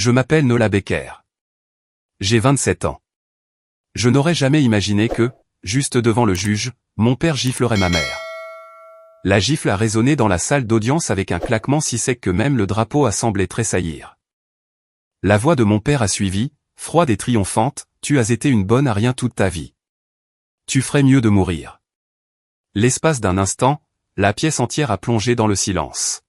Je m'appelle Nola Becker. J'ai 27 ans. Je n'aurais jamais imaginé que, juste devant le juge, mon père giflerait ma mère. La gifle a résonné dans la salle d'audience avec un claquement si sec que même le drapeau a semblé tressaillir. La voix de mon père a suivi, froide et triomphante, « Tu as été une bonne à rien toute ta vie. Tu ferais mieux de mourir. » L'espace d'un instant, la pièce entière a plongé dans le silence.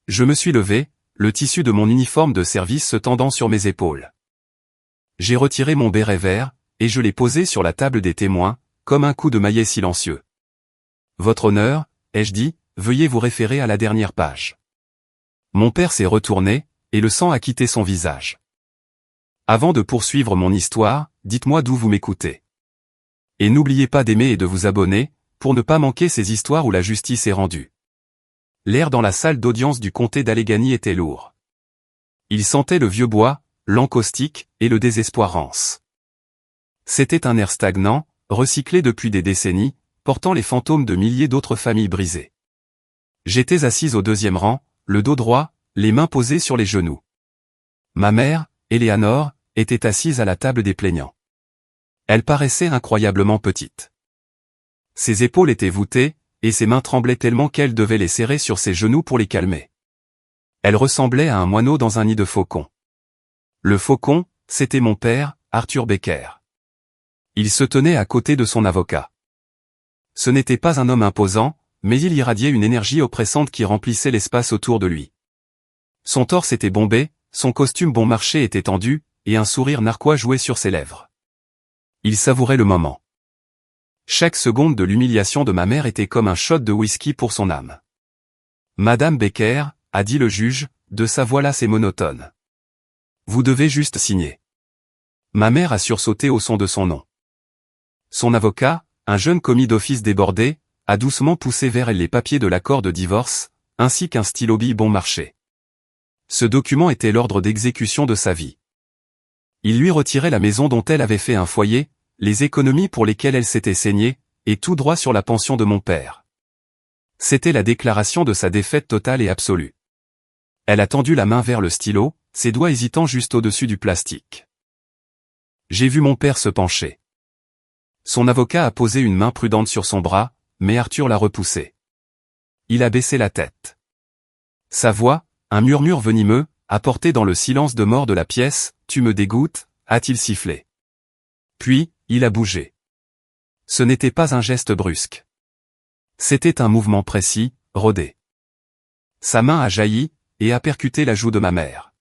Je me suis levé, le tissu de mon uniforme de service se tendant sur mes épaules. J'ai retiré mon béret vert, et je l'ai posé sur la table des témoins, comme un coup de maillet silencieux. « Votre honneur, » ai-je dit, « veuillez vous référer à la dernière page. » Mon père s'est retourné, et le sang a quitté son visage. « Avant de poursuivre mon histoire, dites-moi d'où vous m'écoutez. Et n'oubliez pas d'aimer et de vous abonner, pour ne pas manquer ces histoires où la justice est rendue. » L'air dans la salle d'audience du comté d'Allegheny était lourd. Il sentait le vieux bois, l'encaustique, et le désespoir rance. C'était un air stagnant, recyclé depuis des décennies, portant les fantômes de milliers d'autres familles brisées. J'étais assise au deuxième rang, le dos droit, les mains posées sur les genoux. Ma mère, Eleanor, était assise à la table des plaignants. Elle paraissait incroyablement petite. Ses épaules étaient voûtées, et ses mains tremblaient tellement qu'elle devait les serrer sur ses genoux pour les calmer. Elle ressemblait à un moineau dans un nid de faucon. Le faucon, c'était mon père, Arthur Becker. Il se tenait à côté de son avocat. Ce n'était pas un homme imposant, mais il irradiait une énergie oppressante qui remplissait l'espace autour de lui. Son torse était bombé, son costume bon marché était tendu, et un sourire narquois jouait sur ses lèvres. Il savourait le moment. Chaque seconde de l'humiliation de ma mère était comme un shot de whisky pour son âme. « Madame Becker, » a dit le juge, de sa voix lasse et monotone. « Vous devez juste signer. » Ma mère a sursauté au son de son nom. Son avocat, un jeune commis d'office débordé, a doucement poussé vers elle les papiers de l'accord de divorce, ainsi qu'un stylo bille bon marché. Ce document était l'ordre d'exécution de sa vie. Il lui retirait la maison dont elle avait fait un foyer, les économies pour lesquelles elle s'était saignée, et tout droit sur la pension de mon père. C'était la déclaration de sa défaite totale et absolue. Elle a tendu la main vers le stylo, ses doigts hésitant juste au-dessus du plastique. J'ai vu mon père se pencher. Son avocat a posé une main prudente sur son bras, mais Arthur l'a repoussé. Il a baissé la tête. Sa voix, un murmure venimeux, a porté dans le silence de mort de la pièce, « Tu me dégoûtes », a-t-il sifflé. Puis, il a bougé. Ce n'était pas un geste brusque. C'était un mouvement précis, rodé. Sa main a jailli, et a percuté la joue de ma mère.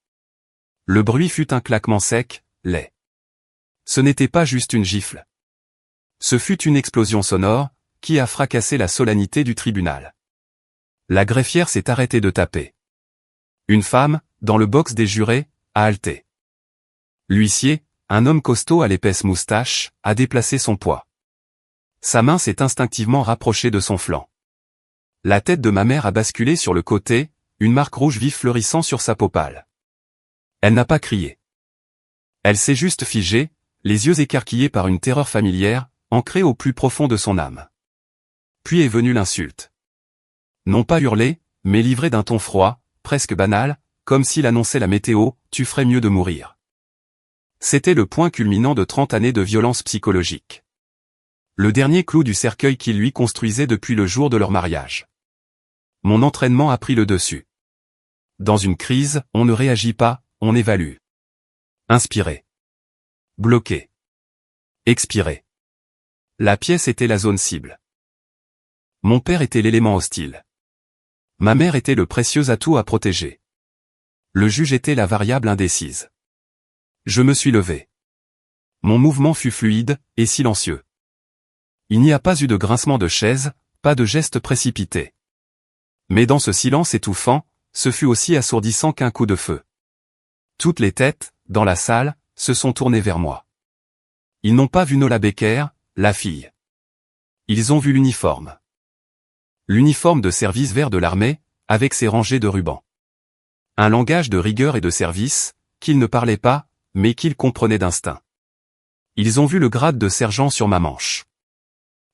Le bruit fut un claquement sec, laid. Ce n'était pas juste une gifle. Ce fut une explosion sonore, qui a fracassé la solennité du tribunal. La greffière s'est arrêtée de taper. Une femme, dans le box des jurés, a halté. L'huissier, un homme costaud à l'épaisse moustache, a déplacé son poids. Sa main s'est instinctivement rapprochée de son flanc. La tête de ma mère a basculé sur le côté, une marque rouge vive fleurissant sur sa peau pâle. Elle n'a pas crié. Elle s'est juste figée, les yeux écarquillés par une terreur familière, ancrée au plus profond de son âme. Puis est venue l'insulte. Non pas hurlée, mais livrée d'un ton froid, presque banal, comme s'il annonçait la météo, « Tu ferais mieux de mourir ». C'était le point culminant de 30 années de violence psychologique. Le dernier clou du cercueil qu'il lui construisait depuis le jour de leur mariage. Mon entraînement a pris le dessus. Dans une crise, on ne réagit pas, on évalue. Inspirer. Bloquer. Expirer. La pièce était la zone cible. Mon père était l'élément hostile. Ma mère était le précieux atout à protéger. Le juge était la variable indécise. Je me suis levé. Mon mouvement fut fluide, et silencieux. Il n'y a pas eu de grincement de chaise, pas de geste précipité. Mais dans ce silence étouffant, ce fut aussi assourdissant qu'un coup de feu. Toutes les têtes, dans la salle, se sont tournées vers moi. Ils n'ont pas vu Nola Becker, la fille. Ils ont vu l'uniforme. L'uniforme de service vert de l'armée, avec ses rangées de rubans. Un langage de rigueur et de service, qu'ils ne parlaient pas, mais qu'ils comprenaient d'instinct. Ils ont vu le grade de sergent sur ma manche.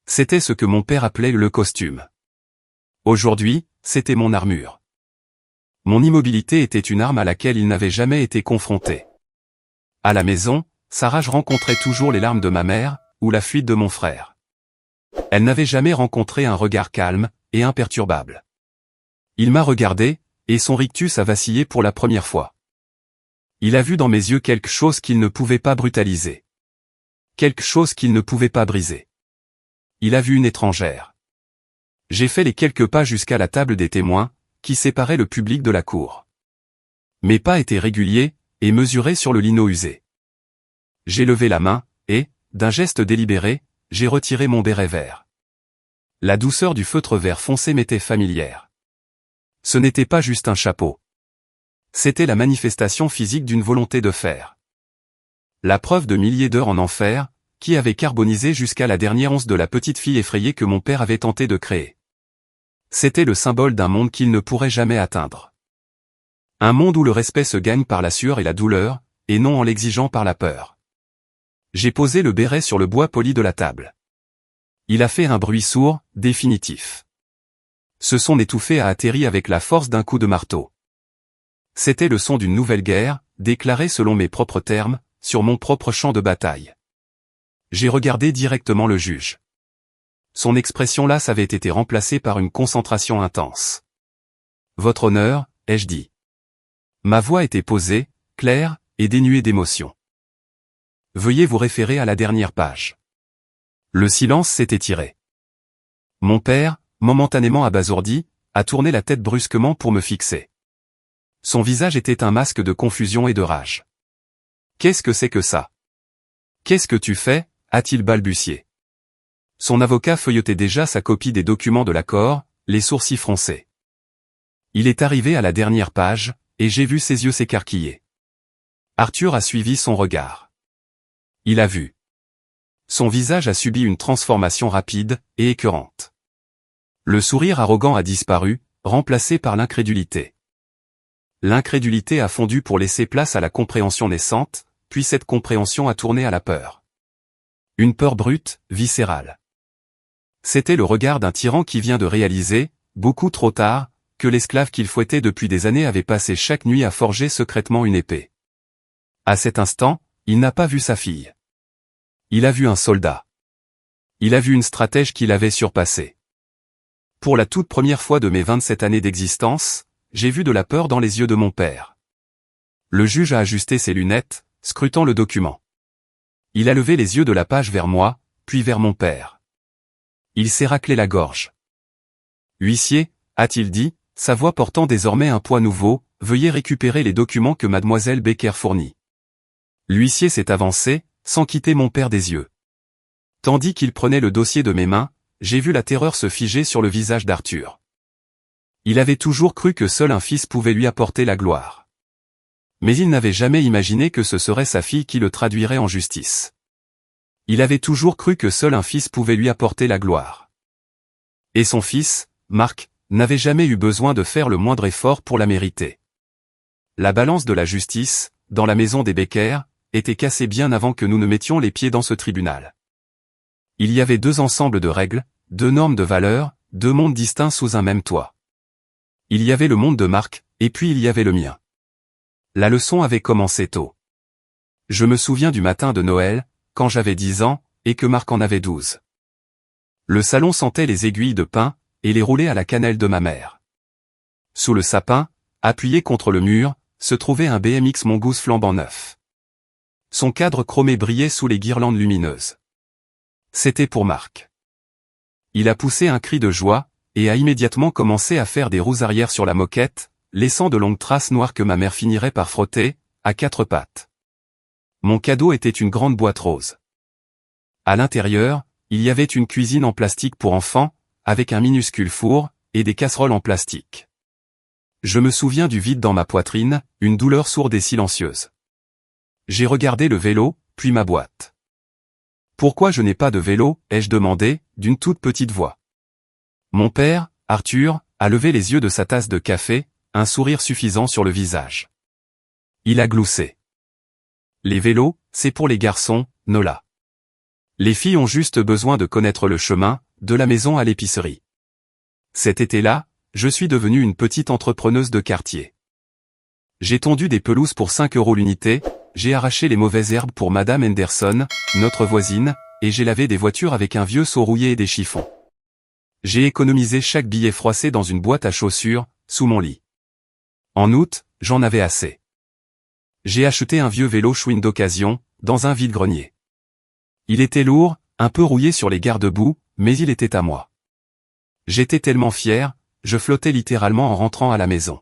C'était ce que mon père appelait le costume. Aujourd'hui, c'était mon armure. Mon immobilité était une arme à laquelle il n'avait jamais été confronté. À la maison, sa rage rencontrait toujours les larmes de ma mère, ou la fuite de mon frère. Elle n'avait jamais rencontré un regard calme et imperturbable. Il m'a regardé, et son rictus a vacillé pour la première fois. Il a vu dans mes yeux quelque chose qu'il ne pouvait pas brutaliser. Quelque chose qu'il ne pouvait pas briser. Il a vu une étrangère. J'ai fait les quelques pas jusqu'à la table des témoins, qui séparait le public de la cour. Mes pas étaient réguliers, et mesurés sur le linot usé. J'ai levé la main, et, d'un geste délibéré, j'ai retiré mon béret vert. La douceur du feutre vert foncé m'était familière. Ce n'était pas juste un chapeau. C'était la manifestation physique d'une volonté de faire. La preuve de milliers d'heures en enfer, qui avait carbonisé jusqu'à la dernière once de la petite fille effrayée que mon père avait tenté de créer. C'était le symbole d'un monde qu'il ne pourrait jamais atteindre. Un monde où le respect se gagne par la sueur et la douleur, et non en l'exigeant par la peur. J'ai posé le béret sur le bois poli de la table. Il a fait un bruit sourd, définitif. Ce son étouffé a atterri avec la force d'un coup de marteau. C'était le son d'une nouvelle guerre, déclarée selon mes propres termes, sur mon propre champ de bataille. J'ai regardé directement le juge. Son expression lasse avait été remplacée par une concentration intense. « Votre honneur », ai-je dit. Ma voix était posée, claire, et dénuée d'émotion. Veuillez vous référer à la dernière page. Le silence s'est étiré. Mon père, momentanément abasourdi, a tourné la tête brusquement pour me fixer. Son visage était un masque de confusion et de rage. « Qu'est-ce que c'est que ça? Qu'est-ce que tu fais ?» a-t-il balbutié. Son avocat feuilletait déjà sa copie des documents de l'accord, les sourcils froncés. Il est arrivé à la dernière page, et j'ai vu ses yeux s'écarquiller. Arthur a suivi son regard. Il a vu. Son visage a subi une transformation rapide et écœurante. Le sourire arrogant a disparu, remplacé par l'incrédulité. L'incrédulité a fondu pour laisser place à la compréhension naissante, puis cette compréhension a tourné à la peur. Une peur brute, viscérale. C'était le regard d'un tyran qui vient de réaliser, beaucoup trop tard, que l'esclave qu'il fouettait depuis des années avait passé chaque nuit à forger secrètement une épée. À cet instant, il n'a pas vu sa fille. Il a vu un soldat. Il a vu une stratège qui l'avait surpassé. Pour la toute première fois de mes 27 années d'existence, j'ai vu de la peur dans les yeux de mon père. Le juge a ajusté ses lunettes, scrutant le document. Il a levé les yeux de la page vers moi, puis vers mon père. Il s'est raclé la gorge. « Huissier », a-t-il dit, sa voix portant désormais un poids nouveau, « veuillez récupérer les documents que mademoiselle Becker fournit. » L'huissier s'est avancé, sans quitter mon père des yeux. Tandis qu'il prenait le dossier de mes mains, j'ai vu la terreur se figer sur le visage d'Arthur. Il avait toujours cru que seul un fils pouvait lui apporter la gloire. Mais il n'avait jamais imaginé que ce serait sa fille qui le traduirait en justice. Il avait toujours cru que seul un fils pouvait lui apporter la gloire. Et son fils, Marc, n'avait jamais eu besoin de faire le moindre effort pour la mériter. La balance de la justice, dans la maison des Becker, était cassée bien avant que nous ne mettions les pieds dans ce tribunal. Il y avait deux ensembles de règles, deux normes de valeurs, deux mondes distincts sous un même toit. Il y avait le monde de Marc, et puis il y avait le mien. La leçon avait commencé tôt. Je me souviens du matin de Noël, quand j'avais 10 ans, et que Marc en avait 12. Le salon sentait les aiguilles de pain, et les roulés à la cannelle de ma mère. Sous le sapin, appuyé contre le mur, se trouvait un BMX Mongoose flambant neuf. Son cadre chromé brillait sous les guirlandes lumineuses. C'était pour Marc. Il a poussé un cri de joie, et a immédiatement commencé à faire des roues arrière sur la moquette, laissant de longues traces noires que ma mère finirait par frotter, à quatre pattes. Mon cadeau était une grande boîte rose. À l'intérieur, il y avait une cuisine en plastique pour enfants, avec un minuscule four, et des casseroles en plastique. Je me souviens du vide dans ma poitrine, une douleur sourde et silencieuse. J'ai regardé le vélo, puis ma boîte. « Pourquoi je n'ai pas de vélo ?» ai-je demandé, d'une toute petite voix. Mon père, Arthur, a levé les yeux de sa tasse de café, un sourire suffisant sur le visage. Il a gloussé. « Les vélos, c'est pour les garçons, Nola. Les filles ont juste besoin de connaître le chemin, de la maison à l'épicerie. » Cet été-là, je suis devenue une petite entrepreneuse de quartier. J'ai tondu des pelouses pour 5 € l'unité, j'ai arraché les mauvaises herbes pour Madame Henderson, notre voisine, et j'ai lavé des voitures avec un vieux seau rouillé et des chiffons. J'ai économisé chaque billet froissé dans une boîte à chaussures, sous mon lit. En août, j'en avais assez. J'ai acheté un vieux vélo chouine d'occasion, dans un vide-grenier. Il était lourd, un peu rouillé sur les garde-boue, mais il était à moi. J'étais tellement fier, je flottais littéralement en rentrant à la maison.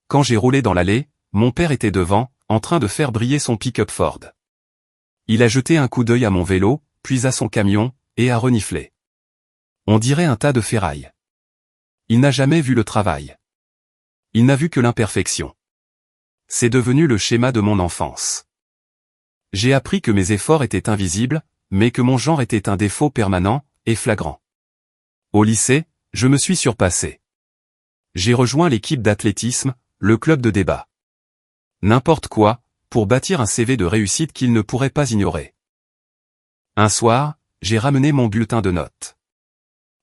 Quand j'ai roulé dans l'allée, mon père était devant, en train de faire briller son pick-up Ford. Il a jeté un coup d'œil à mon vélo, puis à son camion, et a reniflé. On dirait un tas de ferraille. Il n'a jamais vu le travail. Il n'a vu que l'imperfection. C'est devenu le schéma de mon enfance. J'ai appris que mes efforts étaient invisibles, mais que mon genre était un défaut permanent, et flagrant. Au lycée, je me suis surpassé. J'ai rejoint l'équipe d'athlétisme, le club de débat. N'importe quoi, pour bâtir un CV de réussite qu'il ne pourrait pas ignorer. Un soir, j'ai ramené mon bulletin de notes.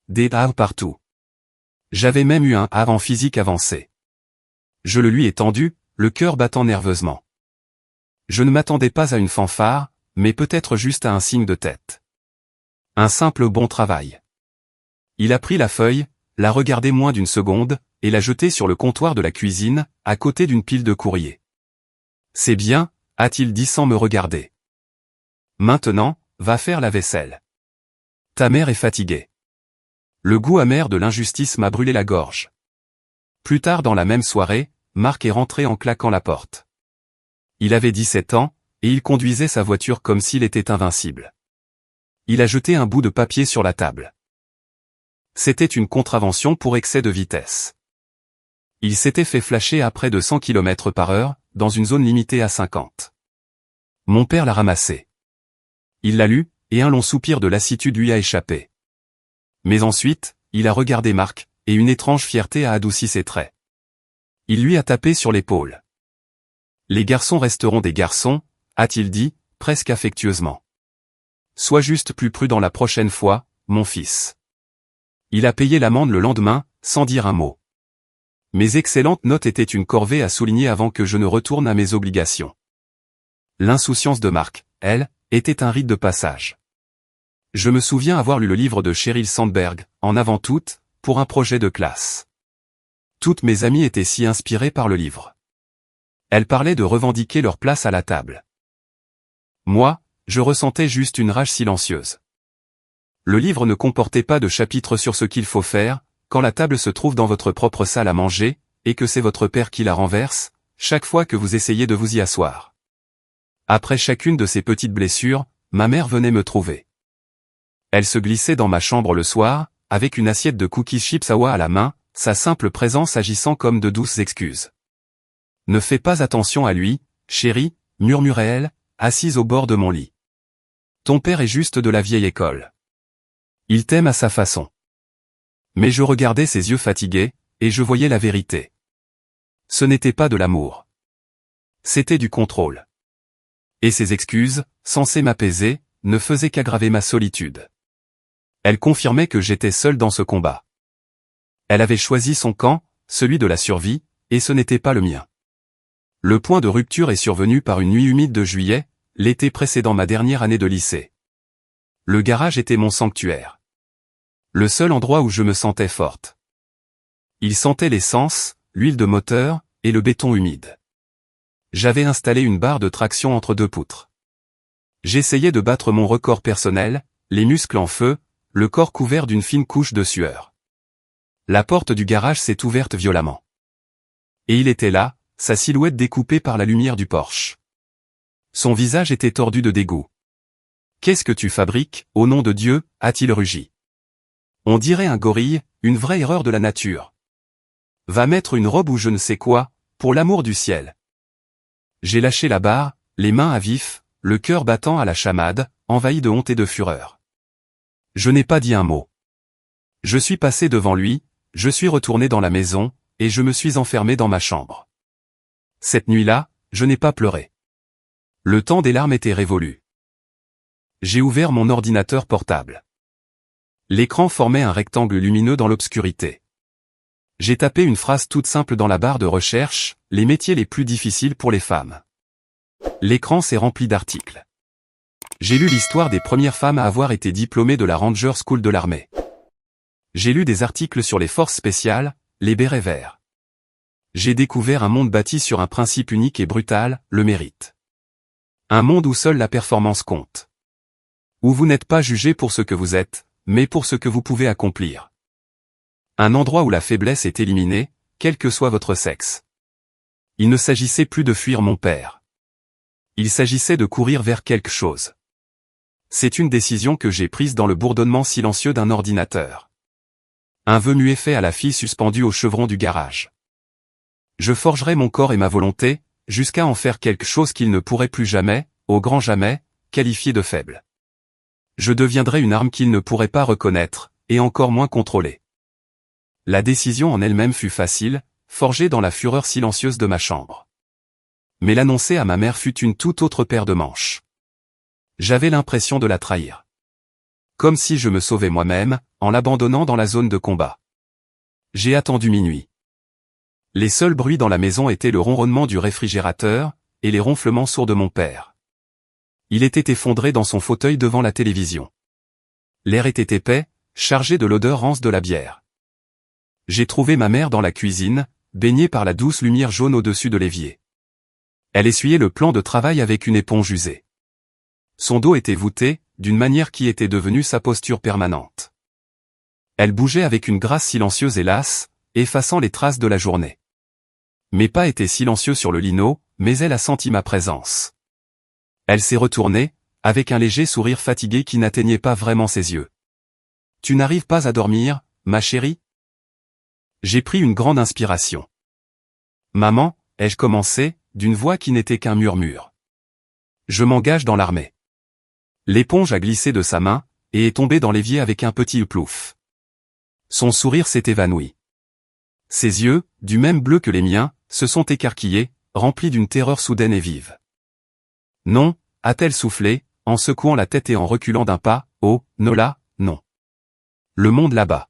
Des A partout. J'avais même eu un A en physique avancée. Je le lui ai tendu, le cœur battant nerveusement. Je ne m'attendais pas à une fanfare, mais peut-être juste à un signe de tête. Un simple bon travail. Il a pris la feuille, l'a regardée moins d'une seconde, et l'a jetée sur le comptoir de la cuisine, à côté d'une pile de courrier. C'est bien, a-t-il dit sans me regarder. Maintenant, va faire la vaisselle. Ta mère est fatiguée. Le goût amer de l'injustice m'a brûlé la gorge. Plus tard dans la même soirée, Marc est rentré en claquant la porte. Il avait 17 ans, et il conduisait sa voiture comme s'il était invincible. Il a jeté un bout de papier sur la table. C'était une contravention pour excès de vitesse. Il s'était fait flasher à près de 100 km/h, dans une zone limitée à 50. Mon père l'a ramassé. Il l'a lu, et un long soupir de lassitude lui a échappé. Mais ensuite, il a regardé Marc, et une étrange fierté a adouci ses traits. Il lui a tapé sur l'épaule. Les garçons resteront des garçons, a-t-il dit, presque affectueusement. Sois juste plus prudent la prochaine fois, mon fils. Il a payé l'amende le lendemain, sans dire un mot. Mes excellentes notes étaient une corvée à souligner avant que je ne retourne à mes obligations. L'insouciance de Marc, elle, était un rite de passage. Je me souviens avoir lu le livre de Sheryl Sandberg, en avant toute, pour un projet de classe. Toutes mes amies étaient si inspirées par le livre. Elles parlaient de revendiquer leur place à la table. Moi, je ressentais juste une rage silencieuse. Le livre ne comportait pas de chapitre sur ce qu'il faut faire, quand la table se trouve dans votre propre salle à manger, et que c'est votre père qui la renverse, chaque fois que vous essayez de vous y asseoir. Après chacune de ces petites blessures, ma mère venait me trouver. Elle se glissait dans ma chambre le soir, avec une assiette de cookies Chips Ahoua à la main, sa simple présence agissant comme de douces excuses. Ne fais pas attention à lui, chérie, murmurait-elle, assise au bord de mon lit. Ton père est juste de la vieille école. Il t'aime à sa façon. Mais je regardais ses yeux fatigués, et je voyais la vérité. Ce n'était pas de l'amour. C'était du contrôle. Et ses excuses, censées m'apaiser, ne faisaient qu'aggraver ma solitude. Elle confirmait que j'étais seul dans ce combat. Elle avait choisi son camp, celui de la survie, et ce n'était pas le mien. Le point de rupture est survenu par une nuit humide de juillet, l'été précédant ma dernière année de lycée. Le garage était mon sanctuaire. Le seul endroit où je me sentais forte. Il sentait l'essence, l'huile de moteur, et le béton humide. J'avais installé une barre de traction entre deux poutres. J'essayais de battre mon record personnel, les muscles en feu, le corps couvert d'une fine couche de sueur. La porte du garage s'est ouverte violemment. Et il était là, sa silhouette découpée par la lumière du Porsche. Son visage était tordu de dégoût. « Qu'est-ce que tu fabriques, au nom de Dieu ?» a-t-il rugi. On dirait un gorille, une vraie erreur de la nature. Va mettre une robe ou je ne sais quoi, pour l'amour du ciel. J'ai lâché la barre, les mains à vif, le cœur battant à la chamade, envahi de honte et de fureur. Je n'ai pas dit un mot. Je suis passé devant lui, je suis retourné dans la maison, et je me suis enfermé dans ma chambre. Cette nuit-là, je n'ai pas pleuré. Le temps des larmes était révolu. J'ai ouvert mon ordinateur portable. L'écran formait un rectangle lumineux dans l'obscurité. J'ai tapé une phrase toute simple dans la barre de recherche, les métiers les plus difficiles pour les femmes. L'écran s'est rempli d'articles. J'ai lu l'histoire des premières femmes à avoir été diplômées de la Ranger School de l'armée. J'ai lu des articles sur les forces spéciales, les bérets verts. J'ai découvert un monde bâti sur un principe unique et brutal, le mérite. Un monde où seule la performance compte. Où vous n'êtes pas jugé pour ce que vous êtes, mais pour ce que vous pouvez accomplir. Un endroit où la faiblesse est éliminée, quel que soit votre sexe. Il ne s'agissait plus de fuir mon père. Il s'agissait de courir vers quelque chose. C'est une décision que j'ai prise dans le bourdonnement silencieux d'un ordinateur. Un vœu muet fait à la fille suspendue au chevron du garage. Je forgerai mon corps et ma volonté, jusqu'à en faire quelque chose qu'il ne pourrait plus jamais, au grand jamais, qualifier de faible. Je deviendrai une arme qu'il ne pourrait pas reconnaître, et encore moins contrôler. La décision en elle-même fut facile, forgée dans la fureur silencieuse de ma chambre. Mais l'annoncer à ma mère fut une toute autre paire de manches. J'avais l'impression de la trahir. Comme si je me sauvais moi-même, en l'abandonnant dans la zone de combat. J'ai attendu minuit. Les seuls bruits dans la maison étaient le ronronnement du réfrigérateur, et les ronflements sourds de mon père. Il était effondré dans son fauteuil devant la télévision. L'air était épais, chargé de l'odeur rance de la bière. J'ai trouvé ma mère dans la cuisine, baignée par la douce lumière jaune au-dessus de l'évier. Elle essuyait le plan de travail avec une éponge usée. Son dos était voûté, d'une manière qui était devenue sa posture permanente. Elle bougeait avec une grâce silencieuse et lasse, effaçant les traces de la journée. Mes pas étaient silencieux sur le lino, mais elle a senti ma présence. Elle s'est retournée, avec un léger sourire fatigué qui n'atteignait pas vraiment ses yeux. « Tu n'arrives pas à dormir, ma chérie ?» J'ai pris une grande inspiration. « Maman, ai-je commencé, d'une voix qui n'était qu'un murmure. Je m'engage dans l'armée. » L'éponge a glissé de sa main, et est tombée dans l'évier avec un petit plouf. Son sourire s'est évanoui. Ses yeux, du même bleu que les miens, se sont écarquillés, remplis d'une terreur soudaine et vive. « Non » a-t-elle soufflé, en secouant la tête et en reculant d'un pas, « Oh, Nola, non. Le monde là-bas.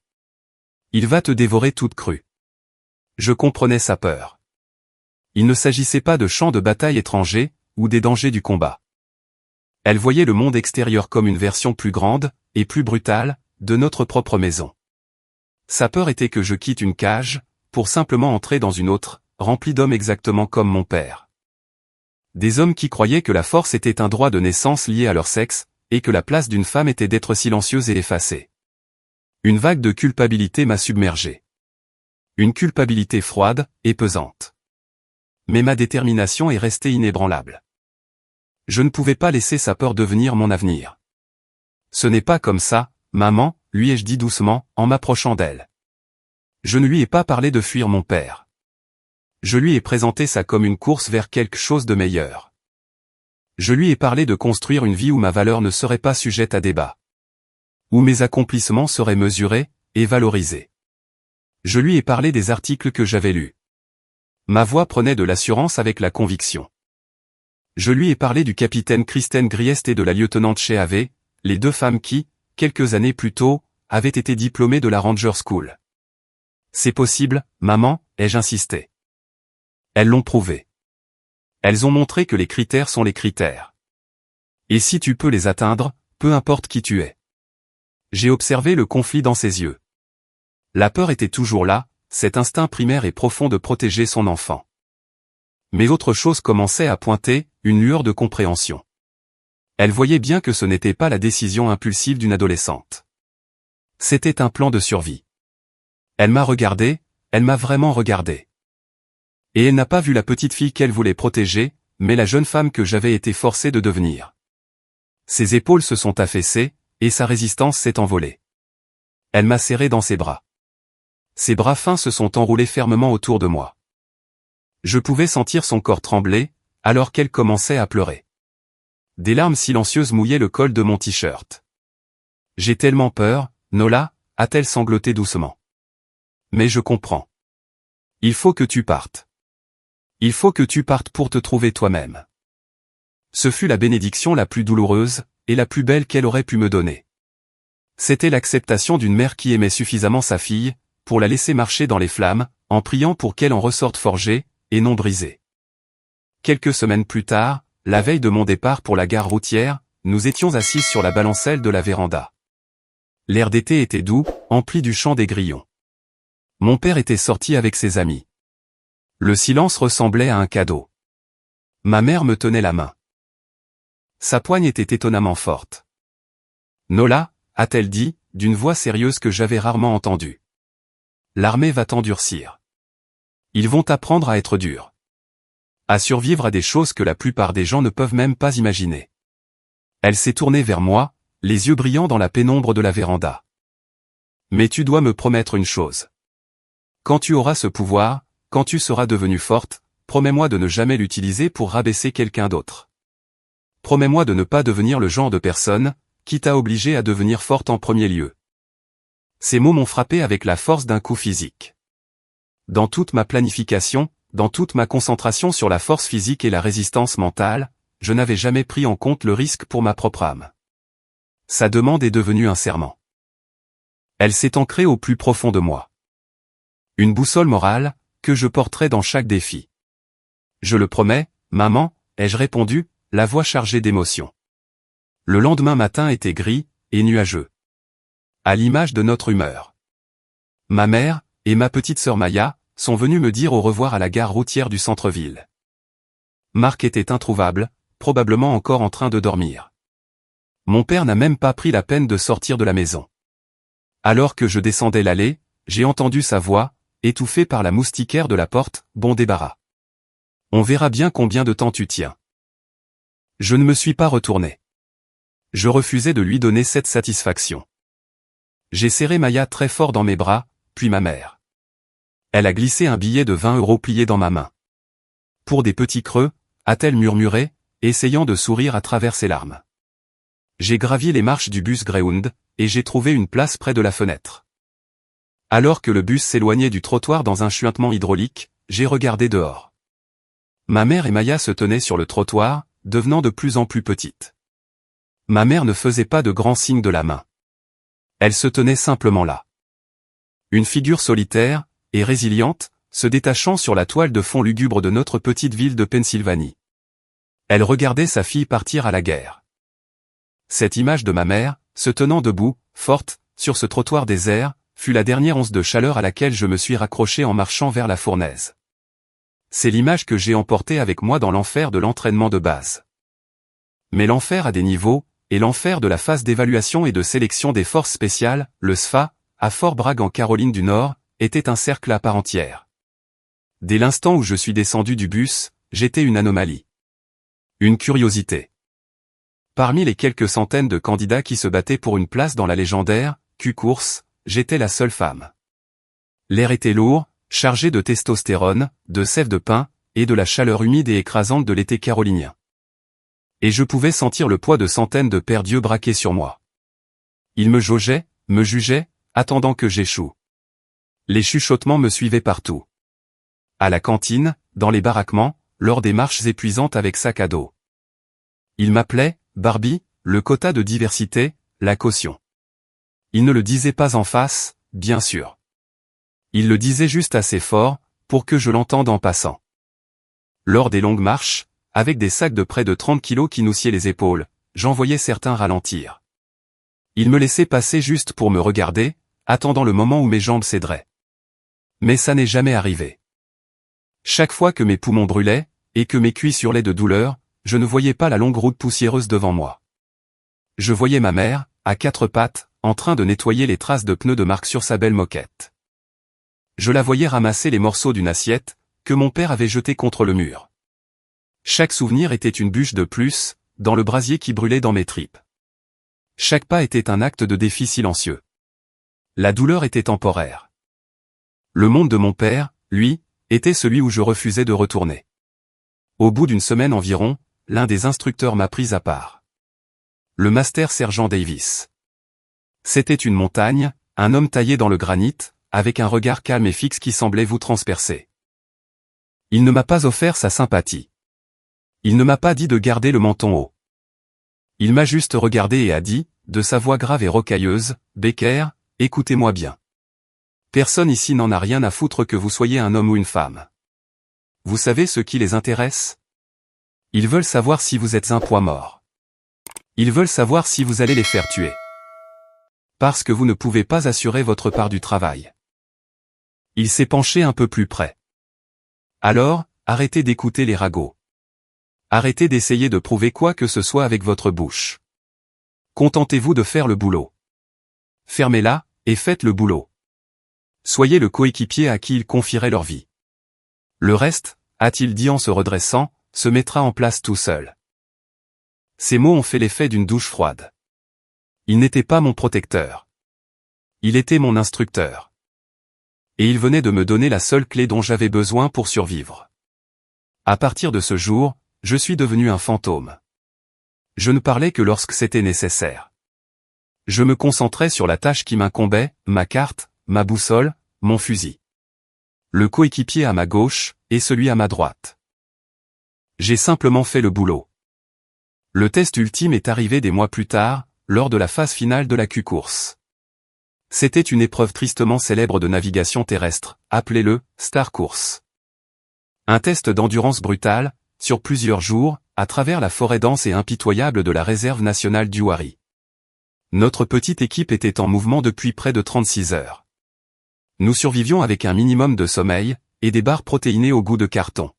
Il va te dévorer toute crue. » Je comprenais sa peur. Il ne s'agissait pas de champs de bataille étrangers, ou des dangers du combat. Elle voyait le monde extérieur comme une version plus grande, et plus brutale, de notre propre maison. Sa peur était que je quitte une cage, pour simplement entrer dans une autre, remplie d'hommes exactement comme mon père. Des hommes qui croyaient que la force était un droit de naissance lié à leur sexe, et que la place d'une femme était d'être silencieuse et effacée. Une vague de culpabilité m'a submergé. Une culpabilité froide, et pesante. Mais ma détermination est restée inébranlable. Je ne pouvais pas laisser sa peur devenir mon avenir. Ce n'est pas comme ça, maman, lui ai-je dit doucement, en m'approchant d'elle. Je ne lui ai pas parlé de fuir mon père. Je lui ai présenté ça comme une course vers quelque chose de meilleur. Je lui ai parlé de construire une vie où ma valeur ne serait pas sujette à débat. Où mes accomplissements seraient mesurés, et valorisés. Je lui ai parlé des articles que j'avais lus. Ma voix prenait de l'assurance avec la conviction. Je lui ai parlé du capitaine Kristen Griest et de la lieutenante Sheave, les deux femmes qui, quelques années plus tôt, avaient été diplômées de la Ranger School. C'est possible, maman, ai-je insisté. Elles l'ont prouvé. Elles ont montré que les critères sont les critères. Et si tu peux les atteindre, peu importe qui tu es. J'ai observé le conflit dans ses yeux. La peur était toujours là, cet instinct primaire et profond de protéger son enfant. Mais autre chose commençait à pointer, une lueur de compréhension. Elle voyait bien que ce n'était pas la décision impulsive d'une adolescente. C'était un plan de survie. Elle m'a regardé, elle m'a vraiment regardé. Et elle n'a pas vu la petite fille qu'elle voulait protéger, mais la jeune femme que j'avais été forcé de devenir. Ses épaules se sont affaissées, et sa résistance s'est envolée. Elle m'a serré dans ses bras. Ses bras fins se sont enroulés fermement autour de moi. Je pouvais sentir son corps trembler, alors qu'elle commençait à pleurer. Des larmes silencieuses mouillaient le col de mon t-shirt. J'ai tellement peur, Nola, a-t-elle sangloté doucement. Mais je comprends. Il faut que tu partes. Il faut que tu partes pour te trouver toi-même. Ce fut la bénédiction la plus douloureuse, et la plus belle qu'elle aurait pu me donner. C'était l'acceptation d'une mère qui aimait suffisamment sa fille, pour la laisser marcher dans les flammes, en priant pour qu'elle en ressorte forgée, et non brisé. Quelques semaines plus tard, la veille de mon départ pour la gare routière, nous étions assises sur la balancelle de la véranda. L'air d'été était doux, empli du chant des grillons. Mon père était sorti avec ses amis. Le silence ressemblait à un cadeau. Ma mère me tenait la main. Sa poigne était étonnamment forte. « Nola », a-t-elle dit, d'une voix sérieuse que j'avais rarement entendue. « L'armée va t'endurcir. Ils vont t'apprendre à être dur. À survivre à des choses que la plupart des gens ne peuvent même pas imaginer. » Elle s'est tournée vers moi, les yeux brillants dans la pénombre de la véranda. « Mais tu dois me promettre une chose. Quand tu auras ce pouvoir, quand tu seras devenue forte, promets-moi de ne jamais l'utiliser pour rabaisser quelqu'un d'autre. Promets-moi de ne pas devenir le genre de personne qui t'a obligé à devenir forte en premier lieu. » Ces mots m'ont frappé avec la force d'un coup physique. Dans toute ma planification, dans toute ma concentration sur la force physique et la résistance mentale, je n'avais jamais pris en compte le risque pour ma propre âme. Sa demande est devenue un serment. Elle s'est ancrée au plus profond de moi. Une boussole morale, que je porterai dans chaque défi. Je le promets, maman, ai-je répondu, la voix chargée d'émotion. Le lendemain matin était gris et nuageux. À l'image de notre humeur. Ma mère, et ma petite sœur Maya, sont venues me dire au revoir à la gare routière du centre-ville. Marc était introuvable, probablement encore en train de dormir. Mon père n'a même pas pris la peine de sortir de la maison. Alors que je descendais l'allée, j'ai entendu sa voix, étouffée par la moustiquaire de la porte, « Bon débarras. On verra bien combien de temps tu tiens. » Je ne me suis pas retourné. Je refusais de lui donner cette satisfaction. J'ai serré Maya très fort dans mes bras, puis ma mère. Elle a glissé un billet de 20 € plié dans ma main. « Pour des petits creux », a-t-elle murmuré, essayant de sourire à travers ses larmes. J'ai gravi les marches du bus Greyhound, et j'ai trouvé une place près de la fenêtre. Alors que le bus s'éloignait du trottoir dans un chuintement hydraulique, j'ai regardé dehors. Ma mère et Maya se tenaient sur le trottoir, devenant de plus en plus petites. Ma mère ne faisait pas de grands signes de la main. Elle se tenait simplement là. Une figure solitaire, et résiliente, se détachant sur la toile de fond lugubre de notre petite ville de Pennsylvanie. Elle regardait sa fille partir à la guerre. Cette image de ma mère, se tenant debout, forte, sur ce trottoir désert, fut la dernière once de chaleur à laquelle je me suis raccroché en marchant vers la fournaise. C'est l'image que j'ai emportée avec moi dans l'enfer de l'entraînement de base. Mais l'enfer a des niveaux, et l'enfer de la phase d'évaluation et de sélection des forces spéciales, le SFA, à Fort Bragg en Caroline du Nord, était un cercle à part entière. Dès l'instant où je suis descendu du bus, j'étais une anomalie. Une curiosité. Parmi les quelques centaines de candidats qui se battaient pour une place dans la légendaire Q-course, j'étais la seule femme. L'air était lourd, chargé de testostérone, de sève de pin, et de la chaleur humide et écrasante de l'été carolinien. Et je pouvais sentir le poids de centaines de paires d'yeux braqués sur moi. Ils me jaugeaient, me jugeaient, attendant que j'échoue. Les chuchotements me suivaient partout. À la cantine, dans les baraquements, lors des marches épuisantes avec sac à dos. Ils m'appelaient Barbie, le quota de diversité, la caution. Ils ne le disaient pas en face, bien sûr. Ils le disaient juste assez fort, pour que je l'entende en passant. Lors des longues marches, avec des sacs de près de 30 kilos qui nous sciaient les épaules, j'en voyais certains ralentir. Ils me laissaient passer juste pour me regarder, attendant le moment où mes jambes céderaient. Mais ça n'est jamais arrivé. Chaque fois que mes poumons brûlaient, et que mes cuisses hurlaient de douleur, je ne voyais pas la longue route poussiéreuse devant moi. Je voyais ma mère, à quatre pattes, en train de nettoyer les traces de pneus de Marc sur sa belle moquette. Je la voyais ramasser les morceaux d'une assiette, que mon père avait jeté contre le mur. Chaque souvenir était une bûche de plus, dans le brasier qui brûlait dans mes tripes. Chaque pas était un acte de défi silencieux. La douleur était temporaire. Le monde de mon père, lui, était celui où je refusais de retourner. Au bout d'une semaine environ, l'un des instructeurs m'a pris à part. Le master sergent Davis. C'était une montagne, un homme taillé dans le granit, avec un regard calme et fixe qui semblait vous transpercer. Il ne m'a pas offert sa sympathie. Il ne m'a pas dit de garder le menton haut. Il m'a juste regardé et a dit, de sa voix grave et rocailleuse, « Becker, écoutez-moi bien. Personne ici n'en a rien à foutre que vous soyez un homme ou une femme. vous savez ce qui les intéresse? Ils veulent savoir si vous êtes un poids mort. Ils veulent savoir si vous allez les faire tuer. Parce que vous ne pouvez pas assurer votre part du travail. Il s'est penché un peu plus près. Alors, arrêtez d'écouter les ragots. Arrêtez d'essayer de prouver quoi que ce soit avec votre bouche. Contentez-vous de faire le boulot. Fermez-la, et faites le boulot. Soyez le coéquipier à qui ils confieraient leur vie. Le reste, a-t-il dit en se redressant, se mettra en place tout seul. Ces mots ont fait l'effet d'une douche froide. Il n'était pas mon protecteur. Il était mon instructeur. Et il venait de me donner la seule clé dont j'avais besoin pour survivre. À partir de ce jour, je suis devenu un fantôme. Je ne parlais que lorsque c'était nécessaire. Je me concentrais sur la tâche qui m'incombait, ma carte, ma boussole, mon fusil. Le coéquipier à ma gauche, et celui à ma droite. J'ai simplement fait le boulot. Le test ultime est arrivé des mois plus tard, lors de la phase finale de la Q-Course. C'était une épreuve tristement célèbre de navigation terrestre, appelée le Star Course. Un test d'endurance brutale, sur plusieurs jours, à travers la forêt dense et impitoyable de la réserve nationale du Wari. Notre petite équipe était en mouvement depuis près de 36 heures. Nous survivions avec un minimum de sommeil, et des barres protéinées au goût de carton.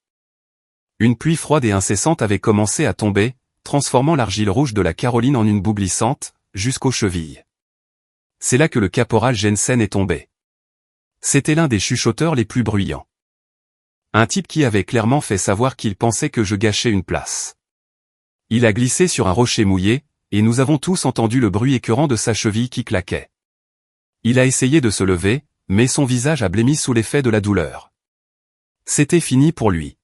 Une pluie froide et incessante avait commencé à tomber, transformant l'argile rouge de la Caroline en une boue glissante, jusqu'aux chevilles. C'est là que le caporal Jensen est tombé. C'était l'un des chuchoteurs les plus bruyants. Un type qui avait clairement fait savoir qu'il pensait que je gâchais une place. Il a glissé sur un rocher mouillé, et nous avons tous entendu le bruit écœurant de sa cheville qui claquait. Il a essayé de se lever, mais son visage a blêmi sous l'effet de la douleur. C'était fini pour lui.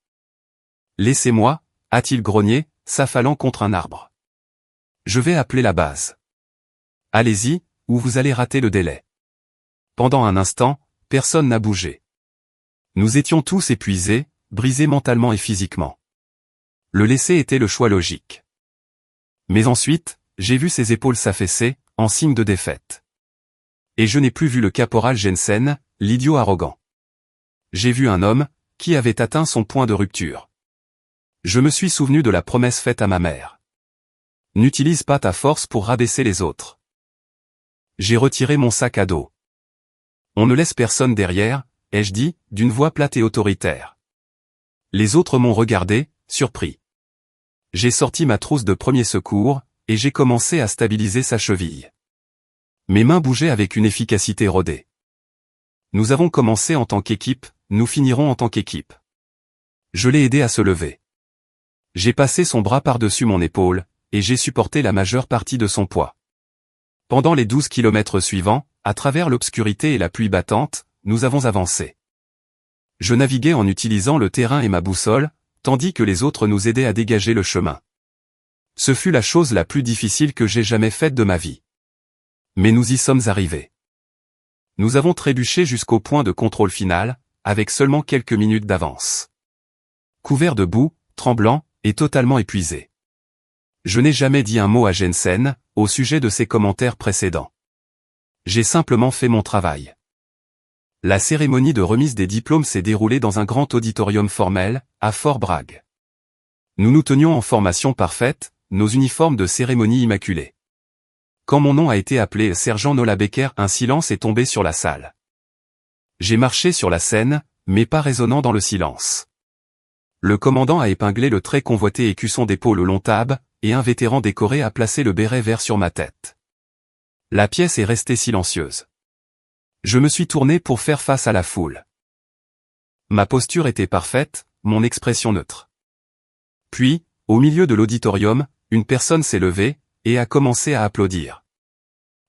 « Laissez-moi » a-t-il grogné, s'affalant contre un arbre. « Je vais appeler la base. »« Allez-y, ou vous allez rater le délai. » Pendant un instant, personne n'a bougé. Nous étions tous épuisés, brisés mentalement et physiquement. Le laisser était le choix logique. Mais ensuite, j'ai vu ses épaules s'affaisser, en signe de défaite. Et je n'ai plus vu le caporal Jensen, l'idiot arrogant. J'ai vu un homme, qui avait atteint son point de rupture. Je me suis souvenu de la promesse faite à ma mère. N'utilise pas ta force pour rabaisser les autres. J'ai retiré mon sac à dos. On ne laisse personne derrière, ai-je dit, d'une voix plate et autoritaire. Les autres m'ont regardé, surpris. J'ai sorti ma trousse de premier secours, et j'ai commencé à stabiliser sa cheville. Mes mains bougeaient avec une efficacité rodée. Nous avons commencé en tant qu'équipe, nous finirons en tant qu'équipe. Je l'ai aidé à se lever. J'ai passé son bras par-dessus mon épaule, et j'ai supporté la majeure partie de son poids. Pendant les 12 kilomètres suivants, à travers l'obscurité et la pluie battante, nous avons avancé. Je naviguais en utilisant le terrain et ma boussole, tandis que les autres nous aidaient à dégager le chemin. Ce fut la chose la plus difficile que j'ai jamais faite de ma vie. Mais nous y sommes arrivés. Nous avons trébuché jusqu'au point de contrôle final, avec seulement quelques minutes d'avance. Couvert de boue, tremblant, et totalement épuisé. Je n'ai jamais dit un mot à Jensen, au sujet de ses commentaires précédents. J'ai simplement fait mon travail. La cérémonie de remise des diplômes s'est déroulée dans un grand auditorium formel, à Fort Bragg. Nous nous tenions en formation parfaite, nos uniformes de cérémonie immaculés. Quand mon nom a été appelé sergent Nola Becker, un silence est tombé sur la salle. J'ai marché sur la scène, mais pas résonnant dans le silence. Le commandant a épinglé le très convoité écusson d'épaule au long tab, et un vétéran décoré a placé le béret vert sur ma tête. La pièce est restée silencieuse. Je me suis tourné pour faire face à la foule. Ma posture était parfaite, mon expression neutre. Puis, au milieu de l'auditorium, une personne s'est levée, et a commencé à applaudir.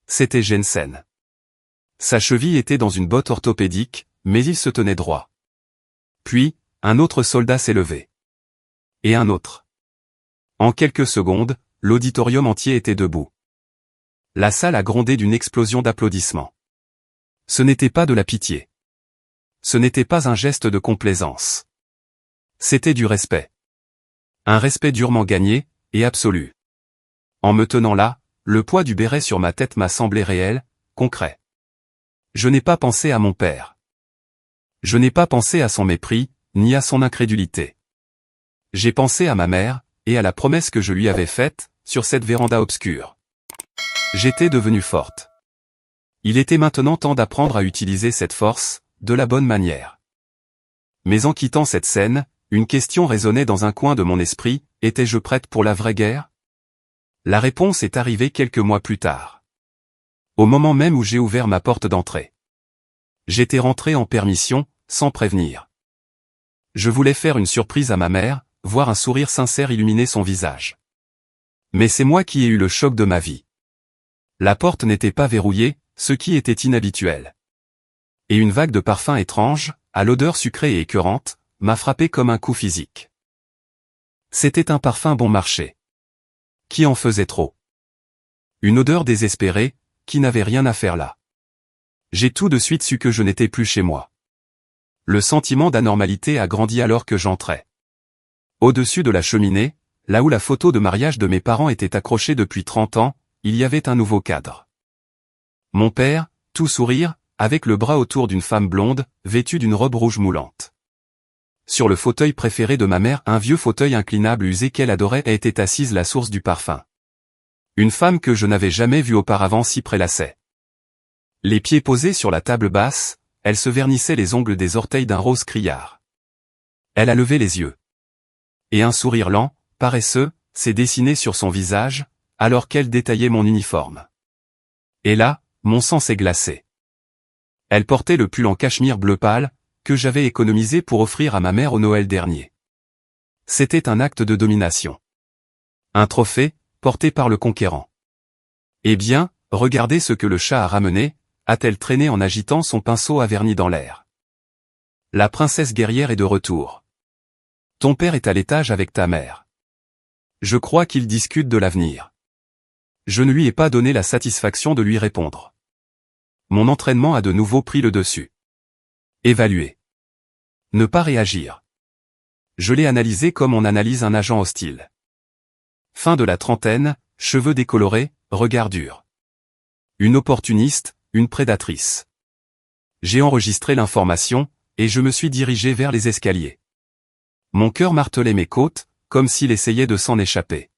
C'était Jensen. Sa cheville était dans une botte orthopédique, mais il se tenait droit. Puis, un autre soldat s'est levé. Et un autre. En quelques secondes, l'auditorium entier était debout. La salle a grondé d'une explosion d'applaudissements. Ce n'était pas de la pitié. Ce n'était pas un geste de complaisance. C'était du respect. Un respect durement gagné, et absolu. En me tenant là, le poids du béret sur ma tête m'a semblé réel, concret. Je n'ai pas pensé à mon père. Je n'ai pas pensé à son mépris, ni à son incrédulité. J'ai pensé à ma mère, et à la promesse que je lui avais faite, sur cette véranda obscure. J'étais devenue forte. Il était maintenant temps d'apprendre à utiliser cette force, de la bonne manière. Mais en quittant cette scène, une question résonnait dans un coin de mon esprit, étais-je prête pour la vraie guerre? La réponse est arrivée quelques mois plus tard. Au moment même où j'ai ouvert ma porte d'entrée. J'étais rentré en permission, sans prévenir. Je voulais faire une surprise à ma mère, voir un sourire sincère illuminer son visage. Mais c'est moi qui ai eu le choc de ma vie. La porte n'était pas verrouillée, ce qui était inhabituel. Et une vague de parfum étrange, à l'odeur sucrée et écœurante, m'a frappé comme un coup physique. C'était un parfum bon marché. Qui en faisait trop? Une odeur désespérée, qui n'avait rien à faire là. J'ai tout de suite su que je n'étais plus chez moi. Le sentiment d'anormalité a grandi alors que j'entrais. Au-dessus de la cheminée, là où la photo de mariage de mes parents était accrochée depuis 30 ans, il y avait un nouveau cadre. Mon père, tout sourire, avec le bras autour d'une femme blonde, vêtue d'une robe rouge moulante. Sur le fauteuil préféré de ma mère, un vieux fauteuil inclinable usé qu'elle adorait était assise la source du parfum. Une femme que je n'avais jamais vue auparavant s'y prélassait. Les pieds posés sur la table basse, elle se vernissait les ongles des orteils d'un rose criard. Elle a levé les yeux. Et un sourire lent, paresseux, s'est dessiné sur son visage, alors qu'elle détaillait mon uniforme. Et là, mon sang s'est glacé. Elle portait le pull en cachemire bleu pâle, que j'avais économisé pour offrir à ma mère au Noël dernier. C'était un acte de domination. Un trophée, porté par le conquérant. Eh bien, regardez ce que le chat a ramené, a-t-elle traîné en agitant son pinceau à vernis dans l'air. La princesse guerrière est de retour. Ton père est à l'étage avec ta mère. Je crois qu'ils discutent de l'avenir. Je ne lui ai pas donné la satisfaction de lui répondre. Mon entraînement a de nouveau pris le dessus. Évaluer. Ne pas réagir. Je l'ai analysé comme on analyse un agent hostile. Fin de la trentaine, cheveux décolorés, regard dur. Une opportuniste, une prédatrice. J'ai enregistré l'information, et je me suis dirigé vers les escaliers. Mon cœur martelait mes côtes, comme s'il essayait de s'en échapper.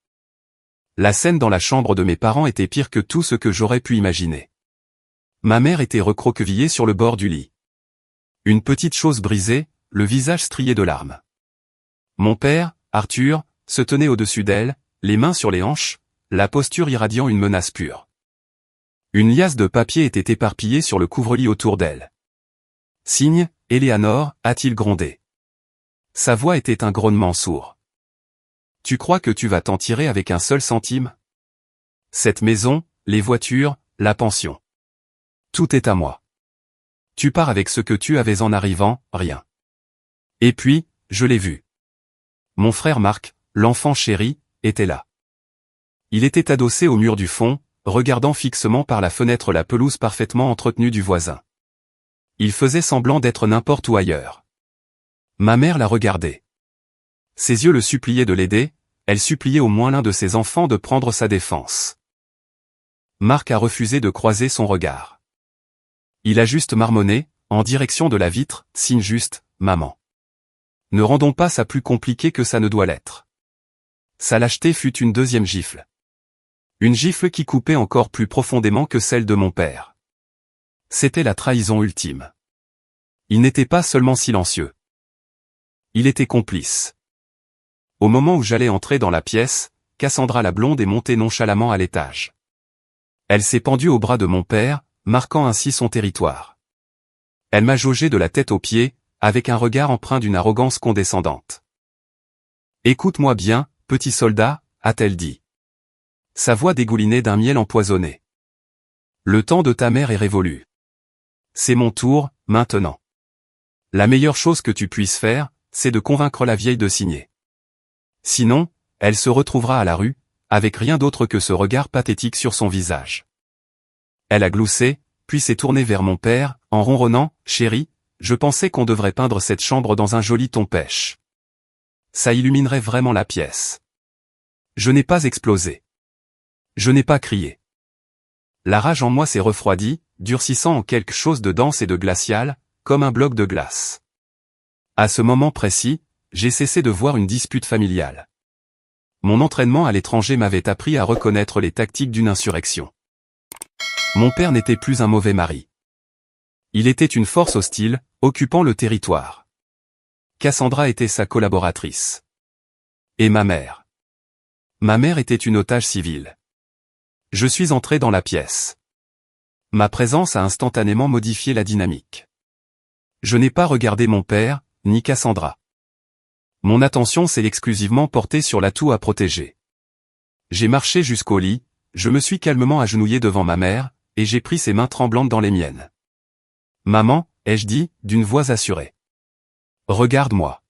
La scène dans la chambre de mes parents était pire que tout ce que j'aurais pu imaginer. Ma mère était recroquevillée sur le bord du lit. Une petite chose brisée, le visage strié de larmes. Mon père, Arthur, se tenait au-dessus d'elle, les mains sur les hanches, la posture irradiant une menace pure. Une liasse de papier était éparpillée sur le couvre-lit autour d'elle. Signe, Éléanore, a-t-il grondé. Sa voix était un grognement sourd. Tu crois que tu vas t'en tirer avec un seul centime? Cette maison, les voitures, la pension. Tout est à moi. Tu pars avec ce que tu avais en arrivant, rien. Et puis, je l'ai vu. Mon frère Marc, l'enfant chéri, était là. Il était adossé au mur du fond, regardant fixement par la fenêtre la pelouse parfaitement entretenue du voisin. Il faisait semblant d'être n'importe où ailleurs. Ma mère la regardait. Ses yeux le suppliaient de l'aider, elle suppliait au moins l'un de ses enfants de prendre sa défense. Marc a refusé de croiser son regard. Il a juste marmonné, en direction de la vitre, signe juste, maman. Ne rendons pas ça plus compliqué que ça ne doit l'être. Sa lâcheté fut une deuxième gifle. Une gifle qui coupait encore plus profondément que celle de mon père. C'était la trahison ultime. Il n'était pas seulement silencieux. Il était complice. Au moment où j'allais entrer dans la pièce, Cassandra la blonde est montée nonchalamment à l'étage. Elle s'est pendue au bras de mon père, marquant ainsi son territoire. Elle m'a jaugé de la tête aux pieds, avec un regard empreint d'une arrogance condescendante. Écoute-moi bien, petit soldat, a-t-elle dit. Sa voix dégoulinait d'un miel empoisonné. Le temps de ta mère est révolu. C'est mon tour, maintenant. La meilleure chose que tu puisses faire, c'est de convaincre la vieille de signer. Sinon, elle se retrouvera à la rue, avec rien d'autre que ce regard pathétique sur son visage. Elle a gloussé, puis s'est tournée vers mon père, en ronronnant, « Chérie, je pensais qu'on devrait peindre cette chambre dans un joli ton pêche. Ça illuminerait vraiment la pièce. » Je n'ai pas explosé. Je n'ai pas crié. La rage en moi s'est refroidie, durcissant en quelque chose de dense et de glacial, comme un bloc de glace. À ce moment précis, j'ai cessé de voir une dispute familiale. Mon entraînement à l'étranger m'avait appris à reconnaître les tactiques d'une insurrection. Mon père n'était plus un mauvais mari. Il était une force hostile, occupant le territoire. Cassandra était sa collaboratrice. Et ma mère. Ma mère était une otage civile. Je suis entré dans la pièce. Ma présence a instantanément modifié la dynamique. Je n'ai pas regardé mon père, ni Cassandra. Mon attention s'est exclusivement portée sur l'atout à protéger. J'ai marché jusqu'au lit, je me suis calmement agenouillé devant ma mère, et j'ai pris ses mains tremblantes dans les miennes. « Maman », ai-je dit, d'une voix assurée. « Regarde-moi. »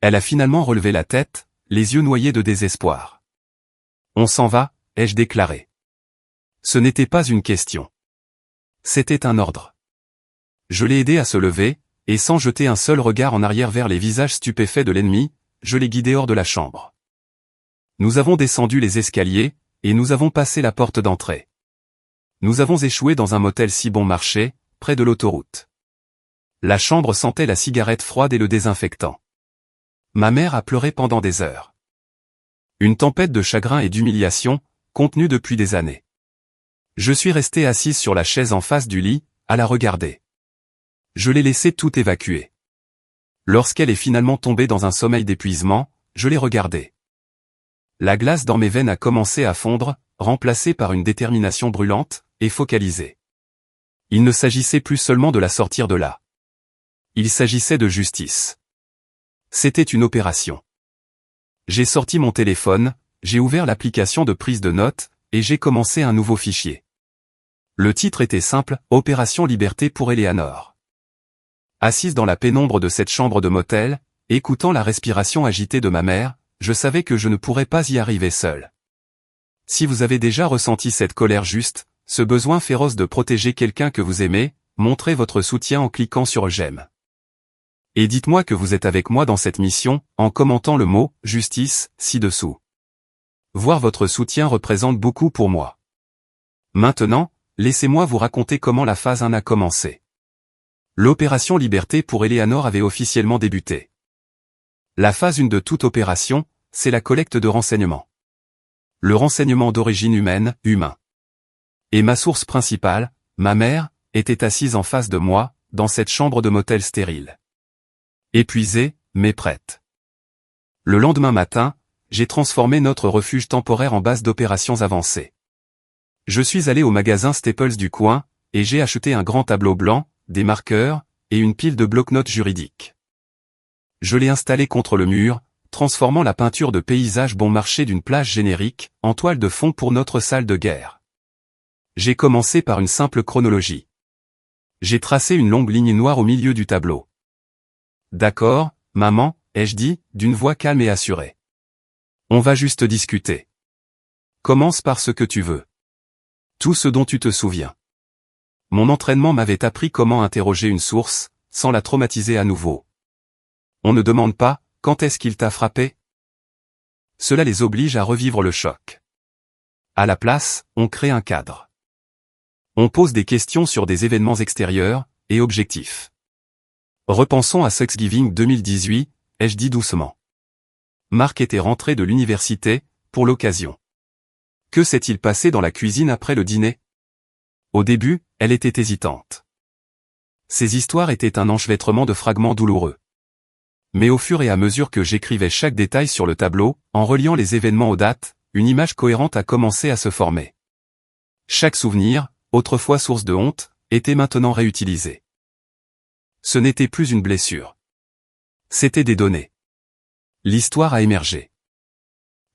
Elle a finalement relevé la tête, les yeux noyés de désespoir. « On s'en va », ai-je déclaré. Ce n'était pas une question. C'était un ordre. Je l'ai aidé à se lever, et sans jeter un seul regard en arrière vers les visages stupéfaits de l'ennemi, je l'ai guidé hors de la chambre. Nous avons descendu les escaliers, et nous avons passé la porte d'entrée. Nous avons échoué dans un motel si bon marché, près de l'autoroute. La chambre sentait la cigarette froide et le désinfectant. Ma mère a pleuré pendant des heures. Une tempête de chagrin et d'humiliation, contenue depuis des années. Je suis resté assise sur la chaise en face du lit, à la regarder. Je l'ai laissé tout évacuer. Lorsqu'elle est finalement tombée dans un sommeil d'épuisement, je l'ai regardée. La glace dans mes veines a commencé à fondre, remplacée par une détermination brûlante, et focalisée. Il ne s'agissait plus seulement de la sortir de là. Il s'agissait de justice. C'était une opération. J'ai sorti mon téléphone, j'ai ouvert l'application de prise de notes, et j'ai commencé un nouveau fichier. Le titre était simple, « Opération Liberté pour Eleanor ». Assise dans la pénombre de cette chambre de motel, écoutant la respiration agitée de ma mère, je savais que je ne pourrais pas y arriver seul. Si vous avez déjà ressenti cette colère juste, ce besoin féroce de protéger quelqu'un que vous aimez, montrez votre soutien en cliquant sur « J'aime ». Et dites-moi que vous êtes avec moi dans cette mission, en commentant le mot « justice » ci-dessous. Voir votre soutien représente beaucoup pour moi. Maintenant, laissez-moi vous raconter comment la phase 1 a commencé. L'opération Liberté pour Eleanor avait officiellement débuté. La phase 1 de toute opération, c'est la collecte de renseignements. Le renseignement d'origine humaine, humain. Et ma source principale, ma mère, était assise en face de moi, dans cette chambre de motel stérile. Épuisée, mais prête. Le lendemain matin, j'ai transformé notre refuge temporaire en base d'opérations avancées. Je suis allé au magasin Staples du coin, et j'ai acheté un grand tableau blanc, des marqueurs, et une pile de bloc-notes juridiques. Je l'ai installé contre le mur, transformant la peinture de paysage bon marché d'une plage générique, en toile de fond pour notre salle de guerre. J'ai commencé par une simple chronologie. J'ai tracé une longue ligne noire au milieu du tableau. D'accord, maman, ai-je dit, d'une voix calme et assurée. On va juste discuter. Commence par ce que tu veux. Tout ce dont tu te souviens. Mon entraînement m'avait appris comment interroger une source, sans la traumatiser à nouveau. On ne demande pas, quand est-ce qu'il t'a frappé? Cela les oblige à revivre le choc. À la place, on crée un cadre. On pose des questions sur des événements extérieurs, et objectifs. Repensons à Thanksgiving 2018, ai-je dit doucement. Marc était rentré de l'université, pour l'occasion. Que s'est-il passé dans la cuisine après le dîner? Au début, elle était hésitante. Ces histoires étaient un enchevêtrement de fragments douloureux. Mais au fur et à mesure que j'écrivais chaque détail sur le tableau, en reliant les événements aux dates, une image cohérente a commencé à se former. Chaque souvenir, autrefois source de honte, était maintenant réutilisé. Ce n'était plus une blessure. C'était des données. L'histoire a émergé.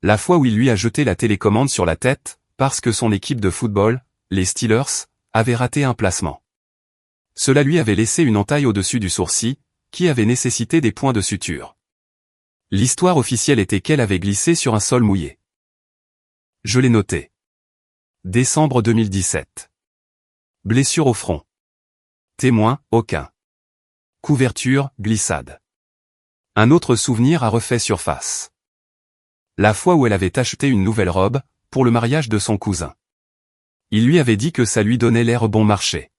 La fois où il lui a jeté la télécommande sur la tête, parce que son équipe de football, les Steelers, avait raté un placement. Cela lui avait laissé une entaille au-dessus du sourcil, qui avait nécessité des points de suture. L'histoire officielle était qu'elle avait glissé sur un sol mouillé. Je l'ai noté. Décembre 2017. Blessure au front. Témoin, aucun. Couverture, glissade. Un autre souvenir a refait surface. La fois où elle avait acheté une nouvelle robe, pour le mariage de son cousin. Il lui avait dit que ça lui donnait l'air bon marché.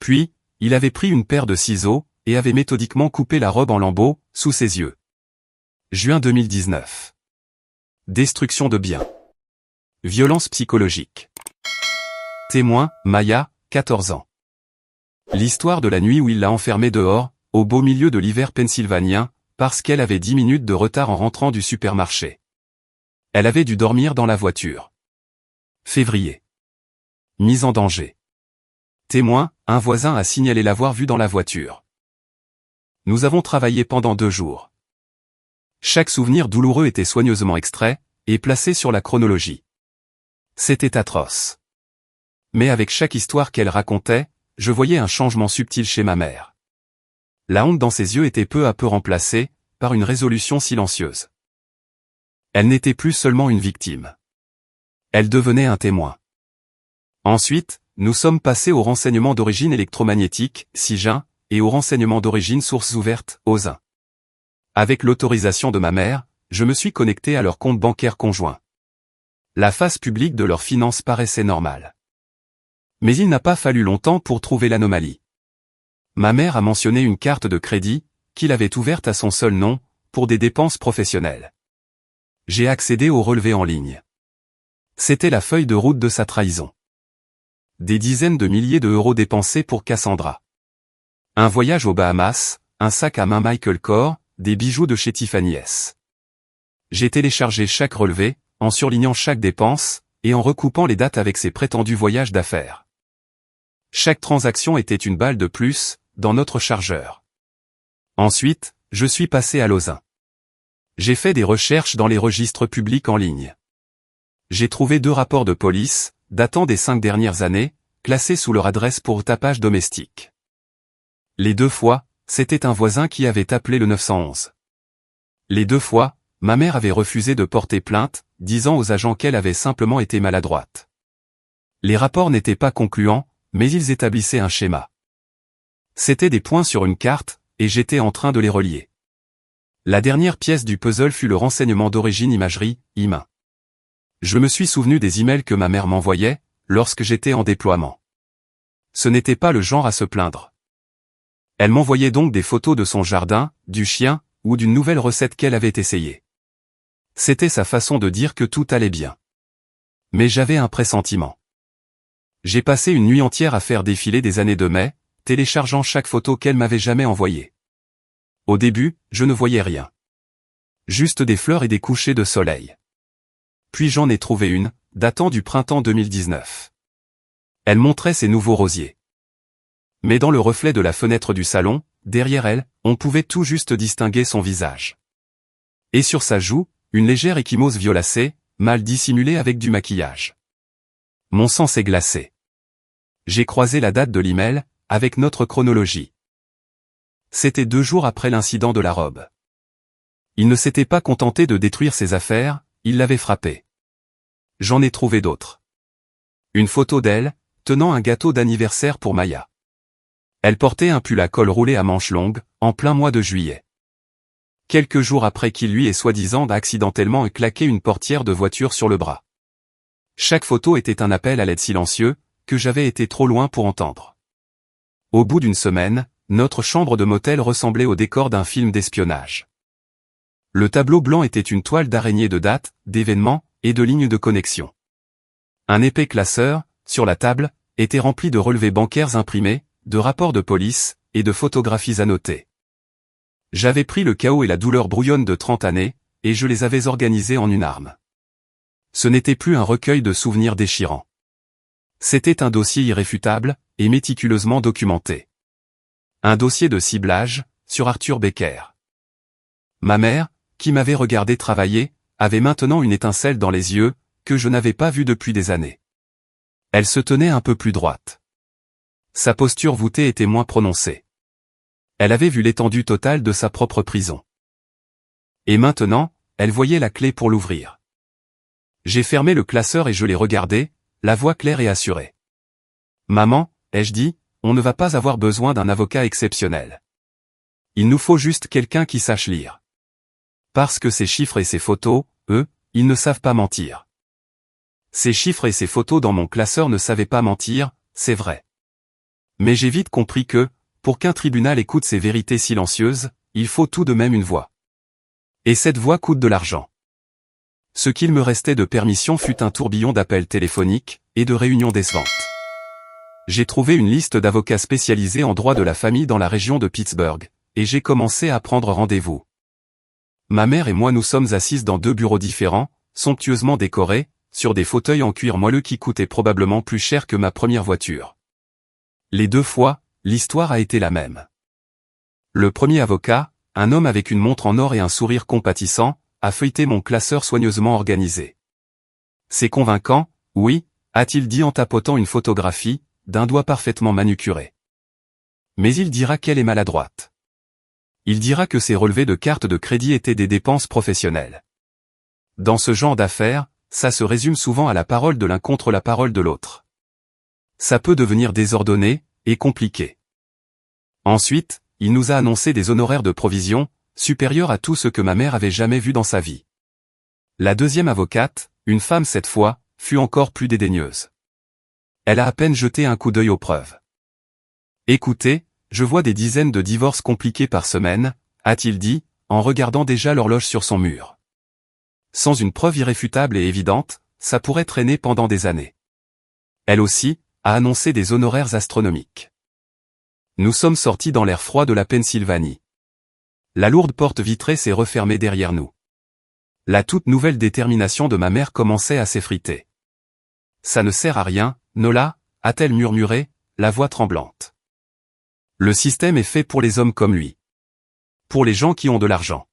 Puis, il avait pris une paire de ciseaux, et avait méthodiquement coupé la robe en lambeaux, sous ses yeux. Juin 2019. Destruction de biens. Violence psychologique. Témoin, Maya, 14 ans. L'histoire de la nuit où il l'a enfermée dehors, au beau milieu de l'hiver pennsylvanien, parce qu'elle avait 10 minutes de retard en rentrant du supermarché. Elle avait dû dormir dans la voiture. Février. Mise en danger. Témoin, un voisin a signalé l'avoir vue dans la voiture. Nous avons travaillé pendant 2 jours. Chaque souvenir douloureux était soigneusement extrait, et placé sur la chronologie. C'était atroce. Mais avec chaque histoire qu'elle racontait, je voyais un changement subtil chez ma mère. La honte dans ses yeux était peu à peu remplacée, par une résolution silencieuse. Elle n'était plus seulement une victime. Elle devenait un témoin. Ensuite, nous sommes passés aux renseignements d'origine électromagnétique, SIGIN, et aux renseignements d'origine sources ouvertes, OSIN. Avec l'autorisation de ma mère, je me suis connecté à leur compte bancaire conjoint. La face publique de leurs finances paraissait normale. Mais il n'a pas fallu longtemps pour trouver l'anomalie. Ma mère a mentionné une carte de crédit, qu'il avait ouverte à son seul nom, pour des dépenses professionnelles. J'ai accédé au relevé en ligne. C'était la feuille de route de sa trahison. Des dizaines de milliers d'euros dépensés pour Cassandra. Un voyage aux Bahamas, un sac à main Michael Kors, des bijoux de chez Tiffany & Co. J'ai téléchargé chaque relevé, en surlignant chaque dépense, et en recoupant les dates avec ses prétendus voyages d'affaires. Chaque transaction était une balle de plus, dans notre chargeur. Ensuite, je suis passé à l'OSIN. J'ai fait des recherches dans les registres publics en ligne. J'ai trouvé 2 rapports de police, datant des 5 dernières années, classés sous leur adresse pour tapage domestique. Les 2 fois, c'était un voisin qui avait appelé le 911. Les 2 fois, ma mère avait refusé de porter plainte, disant aux agents qu'elle avait simplement été maladroite. Les rapports n'étaient pas concluants, mais ils établissaient un schéma. C'étaient des points sur une carte, et j'étais en train de les relier. La dernière pièce du puzzle fut le renseignement d'origine imagerie, IMAIN. Je me suis souvenu des emails que ma mère m'envoyait, lorsque j'étais en déploiement. Ce n'était pas le genre à se plaindre. Elle m'envoyait donc des photos de son jardin, du chien, ou d'une nouvelle recette qu'elle avait essayée. C'était sa façon de dire que tout allait bien. Mais j'avais un pressentiment. J'ai passé une nuit entière à faire défiler des années de mai, téléchargeant chaque photo qu'elle m'avait jamais envoyée. Au début, je ne voyais rien. Juste des fleurs et des couchers de soleil. Puis j'en ai trouvé une, datant du printemps 2019. Elle montrait ses nouveaux rosiers. Mais dans le reflet de la fenêtre du salon, derrière elle, on pouvait tout juste distinguer son visage. Et sur sa joue, une légère ecchymose violacée, mal dissimulée avec du maquillage. Mon sang s'est glacé. J'ai croisé la date de l'email, avec notre chronologie. C'était 2 jours après l'incident de la robe. Il ne s'était pas contenté de détruire ses affaires, il l'avait frappée. J'en ai trouvé d'autres. Une photo d'elle, tenant un gâteau d'anniversaire pour Maya. Elle portait un pull à col roulé à manches longues, en plein mois de juillet. Quelques jours après qu'il lui ait soi-disant accidentellement claqué une portière de voiture sur le bras. Chaque photo était un appel à l'aide silencieux, que j'avais été trop loin pour entendre. Au bout d'une semaine, notre chambre de motel ressemblait au décor d'un film d'espionnage. Le tableau blanc était une toile d'araignée de dates, d'événements, et de lignes de connexion. Un épais classeur, sur la table, était rempli de relevés bancaires imprimés, de rapports de police, et de photographies annotées. J'avais pris le chaos et la douleur brouillonne de 30 années, et je les avais organisés en une arme. Ce n'était plus un recueil de souvenirs déchirants. C'était un dossier irréfutable, et méticuleusement documenté. Un dossier de ciblage, sur Arthur Becker. Ma mère, qui m'avait regardé travailler, avait maintenant une étincelle dans les yeux, que je n'avais pas vue depuis des années. Elle se tenait un peu plus droite. Sa posture voûtée était moins prononcée. Elle avait vu l'étendue totale de sa propre prison. Et maintenant, elle voyait la clé pour l'ouvrir. J'ai fermé le classeur et je l'ai regardé, la voix claire et assurée. « Maman, ai-je dit, on ne va pas avoir besoin d'un avocat exceptionnel. Il nous faut juste quelqu'un qui sache lire. Parce que ces chiffres et ces photos, eux, ils ne savent pas mentir. Ces chiffres et ces photos dans mon classeur ne savaient pas mentir, c'est vrai. Mais j'ai vite compris que, pour qu'un tribunal écoute ces vérités silencieuses, il faut tout de même une voix. Et cette voix coûte de l'argent. Ce qu'il me restait de permission fut un tourbillon d'appels téléphoniques et de réunions décevantes. J'ai trouvé une liste d'avocats spécialisés en droit de la famille dans la région de Pittsburgh, et j'ai commencé à prendre rendez-vous. Ma mère et moi nous sommes assises dans 2 bureaux différents, somptueusement décorés, sur des fauteuils en cuir moelleux qui coûtaient probablement plus cher que ma première voiture. Les 2 fois, l'histoire a été la même. Le premier avocat, un homme avec une montre en or et un sourire compatissant, a feuilleté mon classeur soigneusement organisé. C'est convaincant, oui, a-t-il dit en tapotant une photographie, d'un doigt parfaitement manucuré. Mais il dira qu'elle est maladroite. Il dira que ses relevés de carte de crédit étaient des dépenses professionnelles. Dans ce genre d'affaires, ça se résume souvent à la parole de l'un contre la parole de l'autre. Ça peut devenir désordonné, et compliqué. Ensuite, il nous a annoncé des honoraires de provision, supérieurs à tout ce que ma mère avait jamais vu dans sa vie. La deuxième avocate, une femme cette fois, fut encore plus dédaigneuse. Elle a à peine jeté un coup d'œil aux preuves. Écoutez, je vois des dizaines de divorces compliqués par semaine, a-t-il dit, en regardant déjà l'horloge sur son mur. Sans une preuve irréfutable et évidente, ça pourrait traîner pendant des années. Elle aussi, a annoncé des honoraires astronomiques. Nous sommes sortis dans l'air froid de la Pennsylvanie. La lourde porte vitrée s'est refermée derrière nous. La toute nouvelle détermination de ma mère commençait à s'effriter. Ça ne sert à rien, Nola, a-t-elle murmuré, la voix tremblante. Le système est fait pour les hommes comme lui. Pour les gens qui ont de l'argent.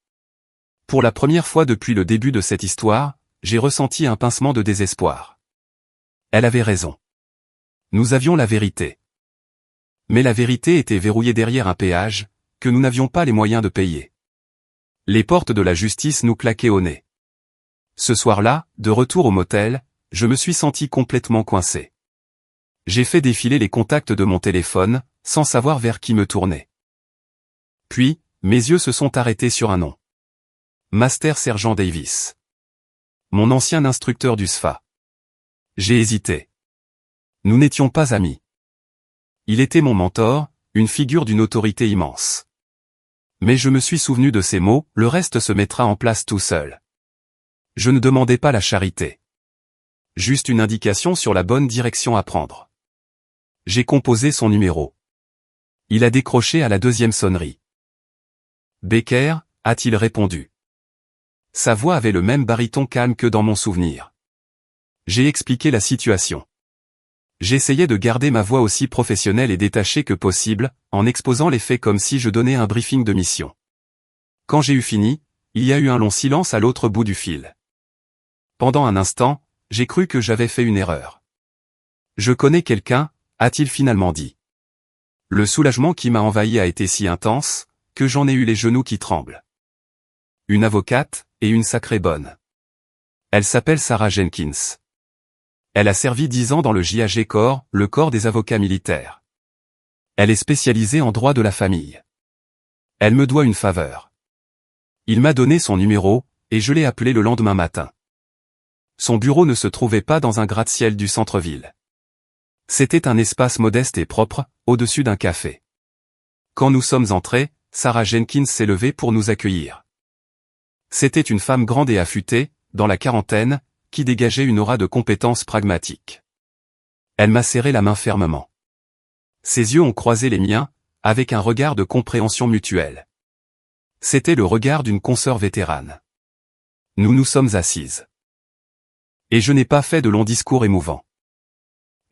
Pour la première fois depuis le début de cette histoire, j'ai ressenti un pincement de désespoir. Elle avait raison. Nous avions la vérité. Mais la vérité était verrouillée derrière un péage, que nous n'avions pas les moyens de payer. Les portes de la justice nous claquaient au nez. Ce soir-là, de retour au motel, je me suis senti complètement coincé. J'ai fait défiler les contacts de mon téléphone, sans savoir vers qui me tourner. Puis, mes yeux se sont arrêtés sur un nom. Master Sergent Davis. Mon ancien instructeur du SFA. J'ai hésité. Nous n'étions pas amis. Il était mon mentor, une figure d'une autorité immense. Mais je me suis souvenu de ces mots, le reste se mettra en place tout seul. Je ne demandais pas la charité. Juste une indication sur la bonne direction à prendre. J'ai composé son numéro. Il a décroché à la 2e sonnerie. Becker, a-t-il répondu. Sa voix avait le même baryton calme que dans mon souvenir. J'ai expliqué la situation. J'essayais de garder ma voix aussi professionnelle et détachée que possible, en exposant les faits comme si je donnais un briefing de mission. Quand j'ai eu fini, il y a eu un long silence à l'autre bout du fil. Pendant un instant, j'ai cru que j'avais fait une erreur. Je connais quelqu'un, a-t-il finalement dit. Le soulagement qui m'a envahi a été si intense, que j'en ai eu les genoux qui tremblent. Une avocate, et une sacrée bonne. Elle s'appelle Sarah Jenkins. Elle a servi 10 ans dans le JAG Corps, le corps des avocats militaires. Elle est spécialisée en droit de la famille. Elle me doit une faveur. Il m'a donné son numéro, et je l'ai appelé le lendemain matin. Son bureau ne se trouvait pas dans un gratte-ciel du centre-ville. C'était un espace modeste et propre, au-dessus d'un café. Quand nous sommes entrés, Sarah Jenkins s'est levée pour nous accueillir. C'était une femme grande et affûtée, dans la quarantaine, qui dégageait une aura de compétence pragmatique. Elle m'a serré la main fermement. Ses yeux ont croisé les miens, avec un regard de compréhension mutuelle. C'était le regard d'une consoeur vétérane. Nous nous sommes assises. Et je n'ai pas fait de longs discours émouvants.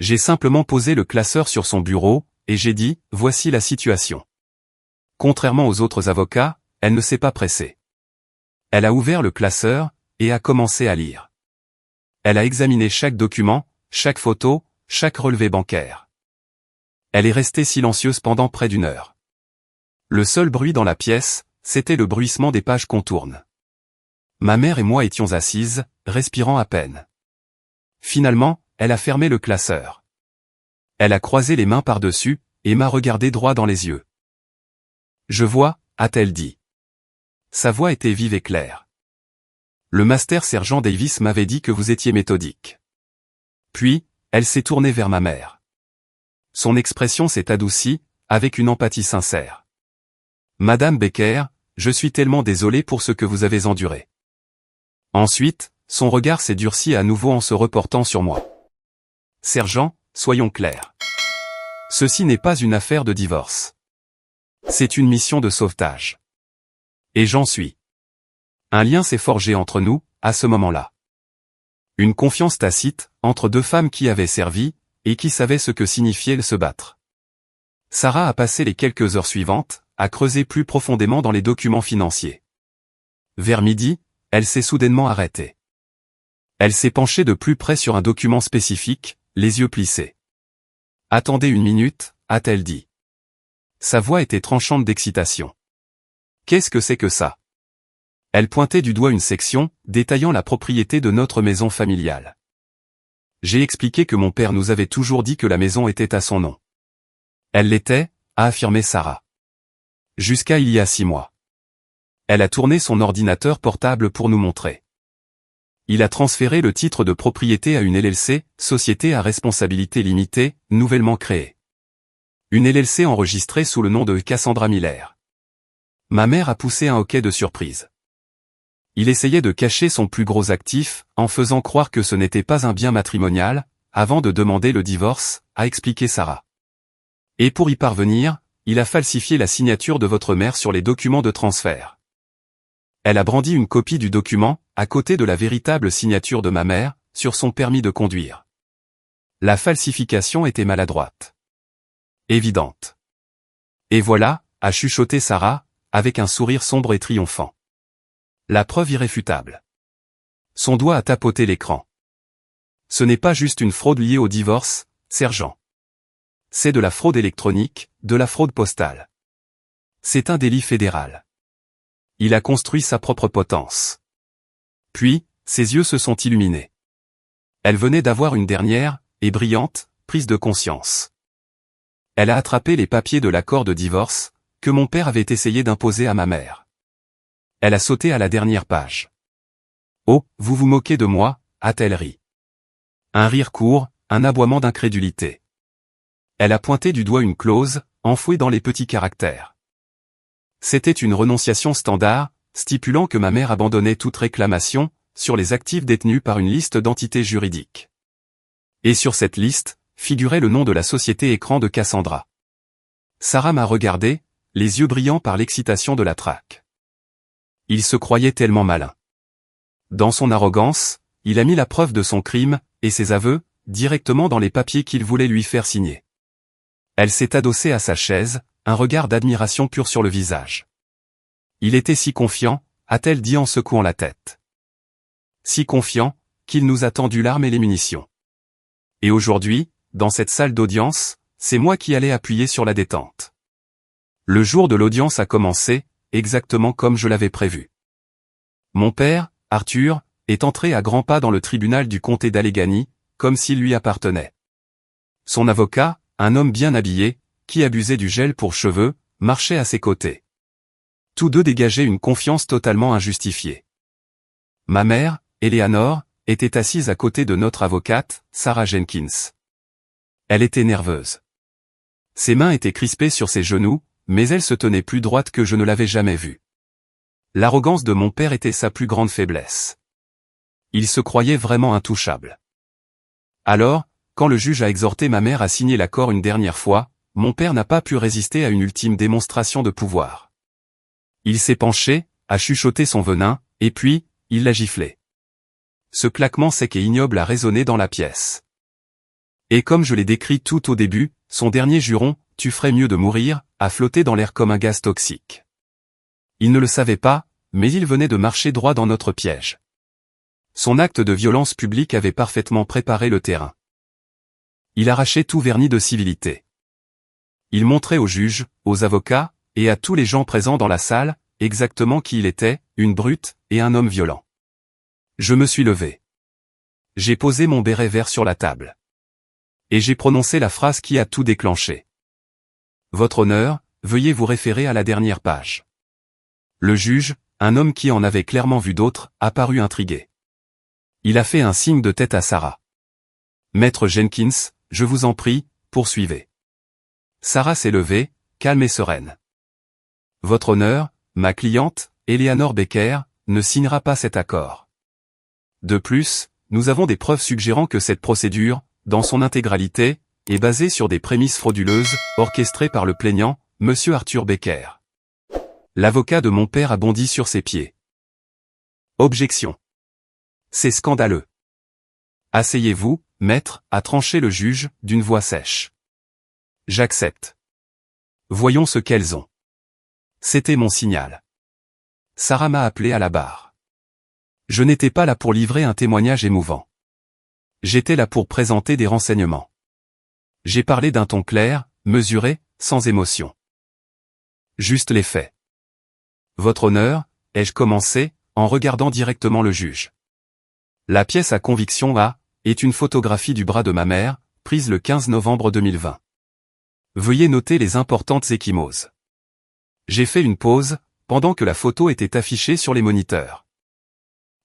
J'ai simplement posé le classeur sur son bureau, et j'ai dit, voici la situation. Contrairement aux autres avocats, elle ne s'est pas pressée. Elle a ouvert le classeur, et a commencé à lire. Elle a examiné chaque document, chaque photo, chaque relevé bancaire. Elle est restée silencieuse pendant près d'1 heure. Le seul bruit dans la pièce, c'était le bruissement des pages qu'on tourne. Ma mère et moi étions assises, respirant à peine. Finalement, elle a fermé le classeur. Elle a croisé les mains par-dessus, et m'a regardé droit dans les yeux. Je vois, a-t-elle dit. Sa voix était vive et claire. Le Master Sergent Davis m'avait dit que vous étiez méthodique. Puis, elle s'est tournée vers ma mère. Son expression s'est adoucie, avec une empathie sincère. Madame Becker, je suis tellement désolé pour ce que vous avez enduré. Ensuite, son regard s'est durci à nouveau en se reportant sur moi. Sergent, soyons clairs. Ceci n'est pas une affaire de divorce. C'est une mission de sauvetage. Et j'en suis. Un lien s'est forgé entre nous, à ce moment-là. Une confiance tacite, entre deux femmes qui avaient servi, et qui savaient ce que signifiait se battre. Sarah a passé les quelques heures suivantes, à creuser plus profondément dans les documents financiers. Vers midi, elle s'est soudainement arrêtée. Elle s'est penchée de plus près sur un document spécifique, les yeux plissés. « Attendez une minute », a-t-elle dit. Sa voix était tranchante d'excitation. « Qu'est-ce que c'est que ça ?» Elle pointait du doigt une section, détaillant la propriété de notre maison familiale. J'ai expliqué que mon père nous avait toujours dit que la maison était à son nom. Elle l'était, a affirmé Sarah. Jusqu'à il y a 6 mois. Elle a tourné son ordinateur portable pour nous montrer. Il a transféré le titre de propriété à une LLC, Société à responsabilité limitée, nouvellement créée. Une LLC enregistrée sous le nom de Cassandra Miller. Ma mère a poussé un hoquet de surprise. Il essayait de cacher son plus gros actif, en faisant croire que ce n'était pas un bien matrimonial, avant de demander le divorce, a expliqué Sarah. Et pour y parvenir, il a falsifié la signature de votre mère sur les documents de transfert. Elle a brandi une copie du document, à côté de la véritable signature de ma mère, sur son permis de conduire. La falsification était maladroite. Évidente. Et voilà, a chuchoté Sarah, avec un sourire sombre et triomphant. La preuve irréfutable. Son doigt a tapoté l'écran. Ce n'est pas juste une fraude liée au divorce, sergent. C'est de la fraude électronique, de la fraude postale. C'est un délit fédéral. Il a construit sa propre potence. Puis, ses yeux se sont illuminés. Elle venait d'avoir une dernière, et brillante, prise de conscience. Elle a attrapé les papiers de l'accord de divorce, que mon père avait essayé d'imposer à ma mère. Elle a sauté à la dernière page. « Oh, vous vous moquez de moi », a-t-elle ri. Un rire court, un aboiement d'incrédulité. Elle a pointé du doigt une clause, enfouie dans les petits caractères. C'était une renonciation standard, stipulant que ma mère abandonnait toute réclamation, sur les actifs détenus par une liste d'entités juridiques. Et sur cette liste, figurait le nom de la société écran de Cassandra. Sarah m'a regardé, les yeux brillants par l'excitation de la traque. Il se croyait tellement malin. Dans son arrogance, il a mis la preuve de son crime, et ses aveux, directement dans les papiers qu'il voulait lui faire signer. Elle s'est adossée à sa chaise, un regard d'admiration pure sur le visage. Il était si confiant, a-t-elle dit en secouant la tête. Si confiant, qu'il nous a tendu l'arme et les munitions. Et aujourd'hui, dans cette salle d'audience, c'est moi qui allais appuyer sur la détente. Le jour de l'audience a commencé, exactement comme je l'avais prévu. Mon père, Arthur, est entré à grands pas dans le tribunal du comté d'Allegheny, comme s'il lui appartenait. Son avocat, un homme bien habillé, qui abusait du gel pour cheveux, marchait à ses côtés. Tous deux dégageaient une confiance totalement injustifiée. Ma mère, Eleanor, était assise à côté de notre avocate, Sarah Jenkins. Elle était nerveuse. Ses mains étaient crispées sur ses genoux, mais elle se tenait plus droite que je ne l'avais jamais vue. L'arrogance de mon père était sa plus grande faiblesse. Il se croyait vraiment intouchable. Alors, quand le juge a exhorté ma mère à signer l'accord une dernière fois, mon père n'a pas pu résister à une ultime démonstration de pouvoir. Il s'est penché, a chuchoté son venin, et puis, il l'a giflé. Ce claquement sec et ignoble a résonné dans la pièce. Et comme je l'ai décrit tout au début, son dernier juron, « Tu ferais mieux de mourir », a flotté dans l'air comme un gaz toxique. Il ne le savait pas, mais il venait de marcher droit dans notre piège. Son acte de violence publique avait parfaitement préparé le terrain. Il arrachait tout vernis de civilité. Il montrait aux juges, aux avocats, et à tous les gens présents dans la salle, exactement qui il était, une brute, et un homme violent. Je me suis levé. J'ai posé mon béret vert sur la table. Et j'ai prononcé la phrase qui a tout déclenché. Votre honneur, veuillez vous référer à la dernière page. Le juge, un homme qui en avait clairement vu d'autres, a paru intrigué. Il a fait un signe de tête à Sarah. Maître Jenkins, je vous en prie, poursuivez. Sarah s'est levée, calme et sereine. Votre honneur, ma cliente, Eleanor Becker, ne signera pas cet accord. De plus, nous avons des preuves suggérant que cette procédure, dans son intégralité, est basée sur des prémices frauduleuses, orchestrées par le plaignant, Monsieur Arthur Becker. L'avocat de mon père a bondi sur ses pieds. Objection. C'est scandaleux. Asseyez-vous, maître, a tranché le juge, d'une voix sèche. J'accepte. Voyons ce qu'elles ont. C'était mon signal. Sarah m'a appelé à la barre. Je n'étais pas là pour livrer un témoignage émouvant. J'étais là pour présenter des renseignements. J'ai parlé d'un ton clair, mesuré, sans émotion. Juste les faits. Votre honneur, ai-je commencé, en regardant directement le juge. La pièce à conviction A est une photographie du bras de ma mère, prise le 15 novembre 2020. Veuillez noter les importantes ecchymoses. J'ai fait une pause, pendant que la photo était affichée sur les moniteurs.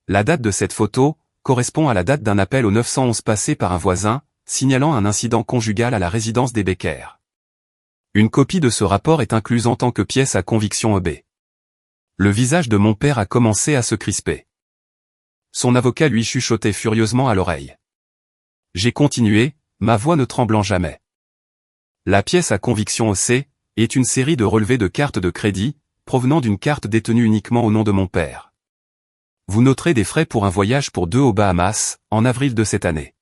La date de cette photo correspond à la date d'un appel au 911 passé par un voisin, signalant un incident conjugal à la résidence des Becker. Une copie de ce rapport est incluse en tant que pièce à conviction EB. Le visage de mon père a commencé à se crisper. Son avocat lui chuchotait furieusement à l'oreille. J'ai continué, ma voix ne tremblant jamais. La pièce à conviction OC est une série de relevés de cartes de crédit, provenant d'une carte détenue uniquement au nom de mon père. Vous noterez des frais pour un voyage pour 2 aux Bahamas, en avril de cette année.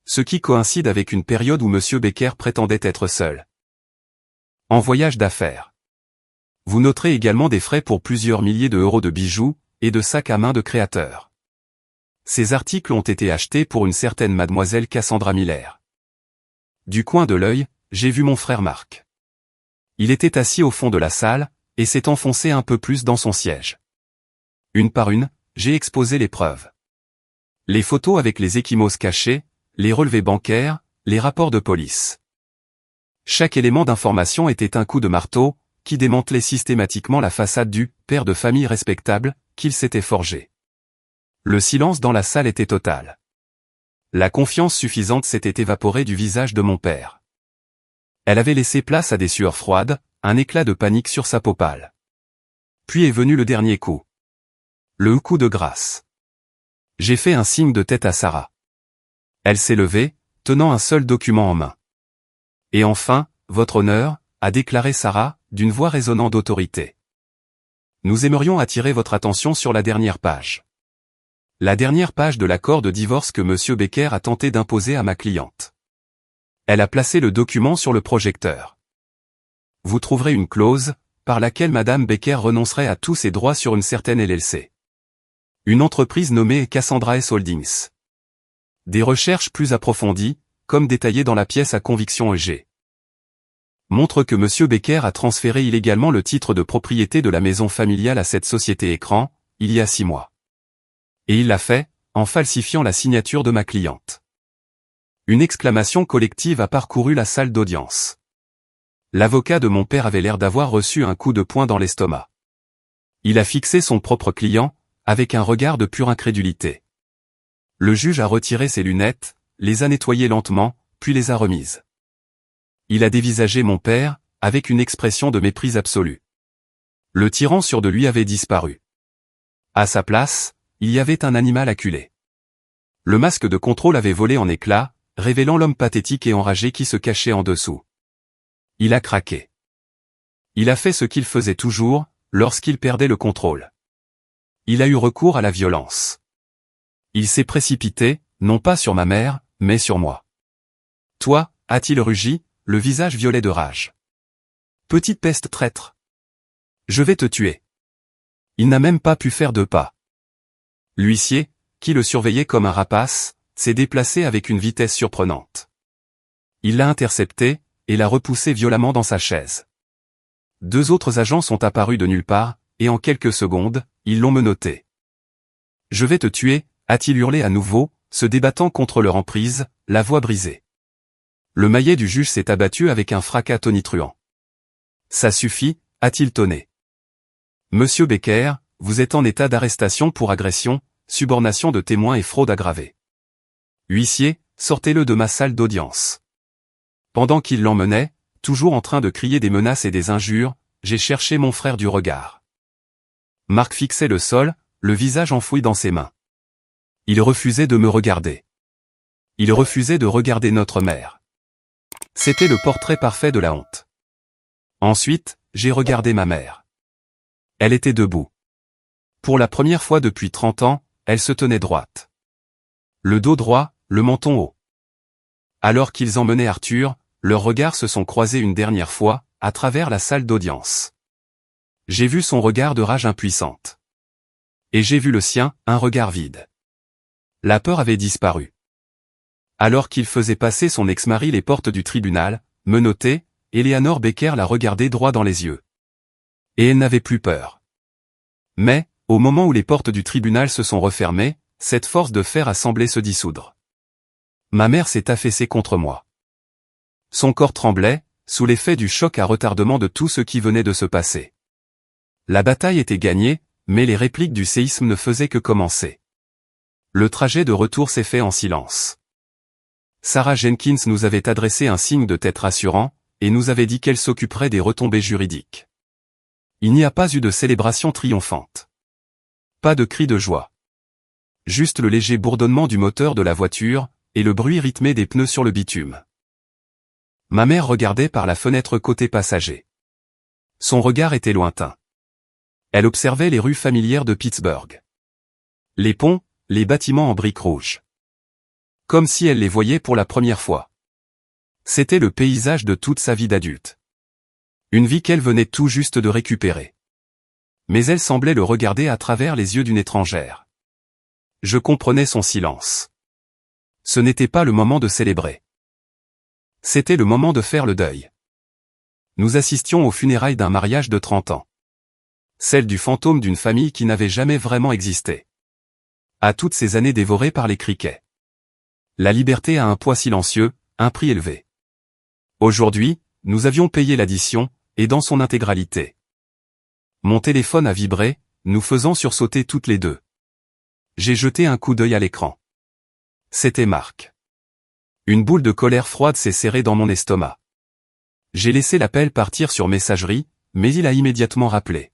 Ce qui coïncide avec une période où M. Becker prétendait être seul. En voyage d'affaires. Vous noterez également des frais pour plusieurs milliers d'euros de bijoux, et de sacs à main de créateurs. Ces articles ont été achetés pour une certaine mademoiselle Cassandra Miller. Du coin de l'œil, j'ai vu mon frère Marc. Il était assis au fond de la salle, et s'est enfoncé un peu plus dans son siège. Une par une, j'ai exposé les preuves. Les photos avec les ecchymoses cachées, les relevés bancaires, les rapports de police. Chaque élément d'information était un coup de marteau, qui démantelait systématiquement la façade du « père de famille respectable » qu'il s'était forgé. Le silence dans la salle était total. La confiance suffisante s'était évaporée du visage de mon père. Elle avait laissé place à des sueurs froides, un éclat de panique sur sa peau pâle. Puis est venu le dernier coup. Le coup de grâce. J'ai fait un signe de tête à Sarah. Elle s'est levée, tenant un seul document en main. Et enfin, votre honneur, a déclaré Sarah, d'une voix résonnant d'autorité. Nous aimerions attirer votre attention sur la dernière page. La dernière page de l'accord de divorce que M. Becker a tenté d'imposer à ma cliente. Elle a placé le document sur le projecteur. Vous trouverez une clause, par laquelle Mme Becker renoncerait à tous ses droits sur une certaine LLC. Une entreprise nommée Cassandra S. Holdings. Des recherches plus approfondies, comme détaillées dans la pièce à conviction EG, montrent que M. Becker a transféré illégalement le titre de propriété de la maison familiale à cette société écran, il y a 6 mois. Et il l'a fait, en falsifiant la signature de ma cliente. Une exclamation collective a parcouru la salle d'audience. L'avocat de mon père avait l'air d'avoir reçu un coup de poing dans l'estomac. Il a fixé son propre client, avec un regard de pure incrédulité. Le juge a retiré ses lunettes, les a nettoyées lentement, puis les a remises. Il a dévisagé mon père, avec une expression de mépris absolu. Le tyran sûr de lui avait disparu. À sa place, il y avait un animal acculé. Le masque de contrôle avait volé en éclats, révélant l'homme pathétique et enragé qui se cachait en dessous. Il a craqué. Il a fait ce qu'il faisait toujours, lorsqu'il perdait le contrôle. Il a eu recours à la violence. Il s'est précipité, non pas sur ma mère, mais sur moi. Toi, a-t-il rugi, le visage violet de rage. Petite peste traître. Je vais te tuer. Il n'a même pas pu faire 2 pas. L'huissier, qui le surveillait comme un rapace, s'est déplacé avec une vitesse surprenante. Il l'a intercepté, et l'a repoussé violemment dans sa chaise. 2 autres agents sont apparus de nulle part, et en quelques secondes, ils l'ont menotté. Je vais te tuer, a-t-il hurlé à nouveau, se débattant contre leur emprise, la voix brisée. Le maillet du juge s'est abattu avec un fracas tonitruant. Ça suffit, a-t-il tonné. Monsieur Becker, vous êtes en état d'arrestation pour agression, subornation de témoins et fraude aggravée. Huissier, sortez-le de ma salle d'audience. Pendant qu'il l'emmenait, toujours en train de crier des menaces et des injures, j'ai cherché mon frère du regard. Marc fixait le sol, le visage enfoui dans ses mains. Il refusait de me regarder. Il refusait de regarder notre mère. C'était le portrait parfait de la honte. Ensuite, j'ai regardé ma mère. Elle était debout. Pour la première fois depuis 30 ans, elle se tenait droite. Le dos droit, le menton haut. Alors qu'ils emmenaient Arthur, leurs regards se sont croisés une dernière fois, à travers la salle d'audience. J'ai vu son regard de rage impuissante. Et j'ai vu le sien, un regard vide. La peur avait disparu. Alors qu'il faisait passer son ex-mari les portes du tribunal, menottée, Eleanor Becker la regardait droit dans les yeux. Et elle n'avait plus peur. Mais, au moment où les portes du tribunal se sont refermées, cette force de fer a semblé se dissoudre. Ma mère s'est affaissée contre moi. Son corps tremblait, sous l'effet du choc à retardement de tout ce qui venait de se passer. La bataille était gagnée, mais les répliques du séisme ne faisaient que commencer. Le trajet de retour s'est fait en silence. Sarah Jenkins nous avait adressé un signe de tête rassurant, et nous avait dit qu'elle s'occuperait des retombées juridiques. Il n'y a pas eu de célébration triomphante. Pas de cri de joie. Juste le léger bourdonnement du moteur de la voiture, et le bruit rythmé des pneus sur le bitume. Ma mère regardait par la fenêtre côté passager. Son regard était lointain. Elle observait les rues familières de Pittsburgh. Les ponts, les bâtiments en briques rouges. Comme si elle les voyait pour la première fois. C'était le paysage de toute sa vie d'adulte. Une vie qu'elle venait tout juste de récupérer. Mais elle semblait le regarder à travers les yeux d'une étrangère. Je comprenais son silence. Ce n'était pas le moment de célébrer. C'était le moment de faire le deuil. Nous assistions aux funérailles d'un mariage de 30 ans. Celle du fantôme d'une famille qui n'avait jamais vraiment existé. À toutes ces années dévorées par les criquets. La liberté a un poids silencieux, un prix élevé. Aujourd'hui, nous avions payé l'addition, et dans son intégralité. Mon téléphone a vibré, nous faisant sursauter toutes les deux. J'ai jeté un coup d'œil à l'écran. C'était Marc. Une boule de colère froide s'est serrée dans mon estomac. J'ai laissé l'appel partir sur messagerie, mais il a immédiatement rappelé.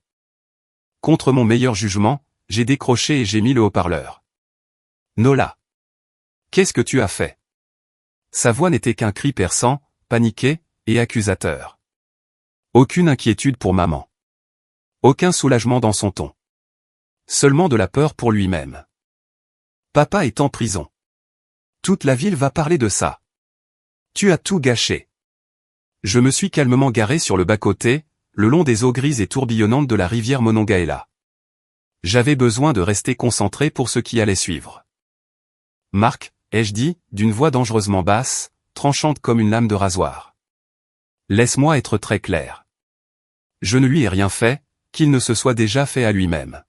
Contre mon meilleur jugement, j'ai décroché et j'ai mis le haut-parleur. Nola. Qu'est-ce que tu as fait? Sa voix n'était qu'un cri perçant, paniqué, et accusateur. Aucune inquiétude pour maman. Aucun soulagement dans son ton. Seulement de la peur pour lui-même. Papa est en prison. Toute la ville va parler de ça. Tu as tout gâché. Je me suis calmement garé sur le bas-côté, le long des eaux grises et tourbillonnantes de la rivière Monongahela. J'avais besoin de rester concentré pour ce qui allait suivre. Marc, ai-je dit, d'une voix dangereusement basse, tranchante comme une lame de rasoir. Laisse-moi être très clair. Je ne lui ai rien fait, qu'il ne se soit déjà fait à lui-même.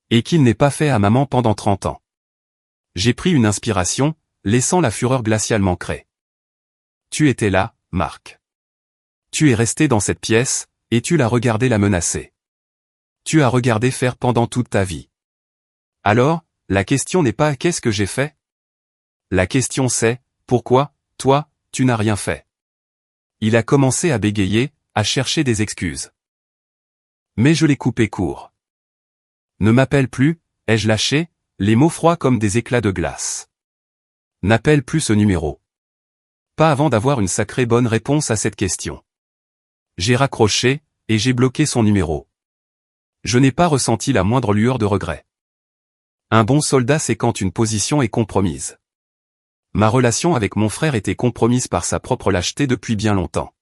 Et qu'il n'ait pas fait à maman pendant 30 ans. J'ai pris une inspiration, laissant la fureur glaciale m'ancrer. Tu étais là, Marc. Tu es resté dans cette pièce, et tu l'as regardé la menacer. Tu as regardé faire pendant toute ta vie. Alors, la question n'est pas qu'est-ce que j'ai fait? La question c'est, pourquoi, toi, tu n'as rien fait? Il a commencé à bégayer, à chercher des excuses. Mais je l'ai coupé court. Ne m'appelle plus, ai-je lâché, les mots froids comme des éclats de glace. N'appelle plus ce numéro. Pas avant d'avoir une sacrée bonne réponse à cette question. J'ai raccroché, et j'ai bloqué son numéro. Je n'ai pas ressenti la moindre lueur de regret. Un bon soldat sait quand une position est compromise. Ma relation avec mon frère était compromise par sa propre lâcheté depuis bien longtemps.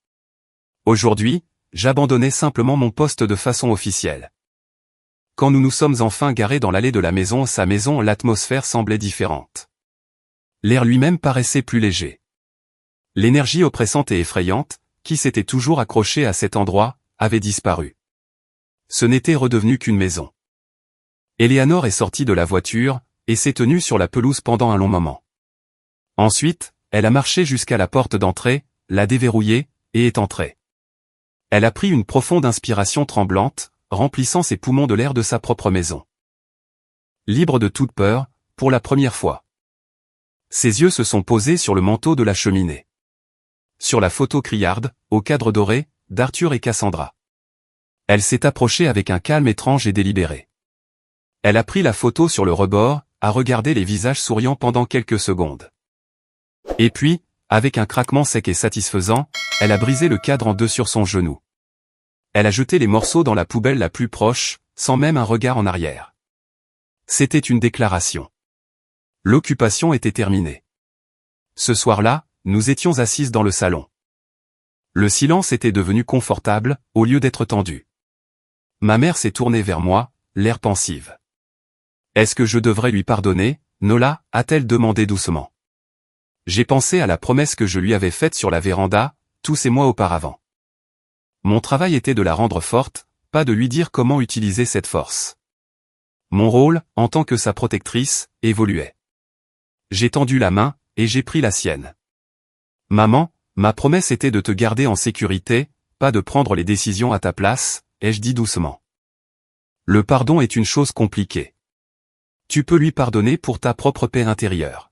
Aujourd'hui, j'abandonnais simplement mon poste de façon officielle. Quand nous nous sommes enfin garés dans l'allée de sa maison, l'atmosphère semblait différente. L'air lui-même paraissait plus léger. L'énergie oppressante et effrayante, qui s'était toujours accrochée à cet endroit, avait disparu. Ce n'était redevenu qu'une maison. Eleanor est sortie de la voiture, et s'est tenue sur la pelouse pendant un long moment. Ensuite, elle a marché jusqu'à la porte d'entrée, l'a déverrouillée, et est entrée. Elle a pris une profonde inspiration tremblante, remplissant ses poumons de l'air de sa propre maison. Libre de toute peur, pour la première fois. Ses yeux se sont posés sur le manteau de la cheminée. sur la photo criarde, au cadre doré, d'Arthur et Cassandra. Elle s'est approchée avec un calme étrange et délibéré. Elle a pris la photo sur le rebord, a regardé les visages souriants pendant quelques secondes. Et puis, avec un craquement sec et satisfaisant, elle a brisé le cadre en deux sur son genou. Elle a jeté les morceaux dans la poubelle la plus proche, sans même un regard en arrière. C'était une déclaration. L'occupation était terminée. Ce soir-là, nous étions assises dans le salon. Le silence était devenu confortable, au lieu d'être tendu. Ma mère s'est tournée vers moi, l'air pensive. « Est-ce que je devrais lui pardonner, Nola ?» a-t-elle demandé doucement. J'ai pensé à la promesse que je lui avais faite sur la véranda, tous ces mois auparavant. Mon travail était de la rendre forte, pas de lui dire comment utiliser cette force. Mon rôle, en tant que sa protectrice, évoluait. J'ai tendu la main, et j'ai pris la sienne. « Maman, ma promesse était de te garder en sécurité, pas de prendre les décisions à ta place, » ai-je dit doucement. Le pardon est une chose compliquée. Tu peux lui pardonner pour ta propre paix intérieure.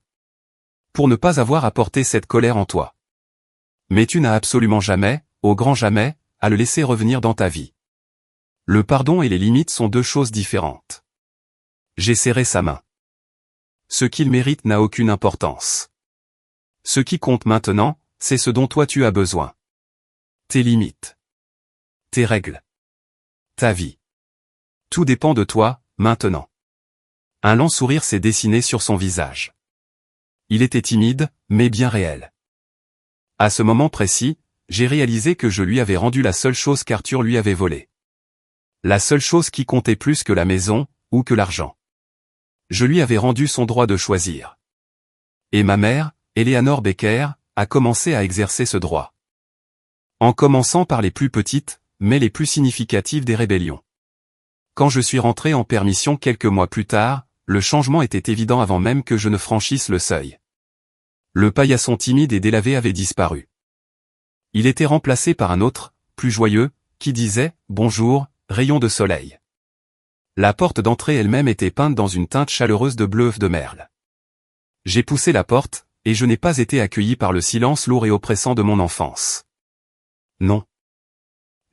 Pour ne pas avoir à porter cette colère en toi. Mais tu n'as absolument jamais, au grand jamais, à le laisser revenir dans ta vie. Le pardon et les limites sont deux choses différentes. J'ai serré sa main. Ce qu'il mérite n'a aucune importance. Ce qui compte maintenant, c'est ce dont toi tu as besoin. Tes limites. Tes règles. Ta vie. Tout dépend de toi, maintenant. Un lent sourire s'est dessiné sur son visage. Il était timide, mais bien réel. À ce moment précis, j'ai réalisé que je lui avais rendu la seule chose qu'Arthur lui avait volée. La seule chose qui comptait plus que la maison, ou que l'argent. Je lui avais rendu son droit de choisir. Et ma mère, Eleanor Becker, a commencé à exercer ce droit. En commençant par les plus petites, mais les plus significatives des rébellions. Quand je suis rentré en permission quelques mois plus tard, le changement était évident avant même que je ne franchisse le seuil. Le paillasson timide et délavé avait disparu. Il était remplacé par un autre, plus joyeux, qui disait « Bonjour, rayon de soleil ». La porte d'entrée elle-même était peinte dans une teinte chaleureuse de bleu œuf de merle. J'ai poussé la porte, et je n'ai pas été accueilli par le silence lourd et oppressant de mon enfance. Non.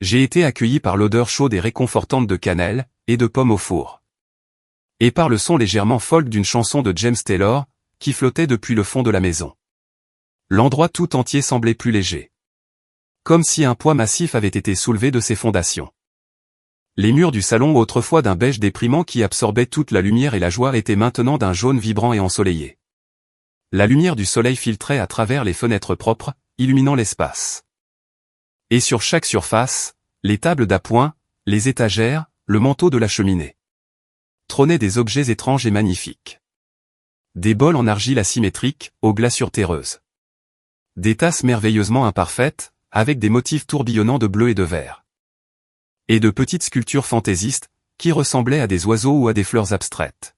J'ai été accueilli par l'odeur chaude et réconfortante de cannelle, et de pommes au four. Et par le son légèrement folk d'une chanson de James Taylor, qui flottait depuis le fond de la maison. L'endroit tout entier semblait plus léger. Comme si un poids massif avait été soulevé de ses fondations. Les murs du salon autrefois d'un beige déprimant qui absorbait toute la lumière et la joie étaient maintenant d'un jaune vibrant et ensoleillé. La lumière du soleil filtrait à travers les fenêtres propres, illuminant l'espace. Et sur chaque surface, les tables d'appoint, les étagères, le manteau de la cheminée. Trônaient des objets étranges et magnifiques. Des bols en argile asymétrique, aux glaçures terreuses. Des tasses merveilleusement imparfaites, avec des motifs tourbillonnants de bleu et de vert. Et de petites sculptures fantaisistes, qui ressemblaient à des oiseaux ou à des fleurs abstraites.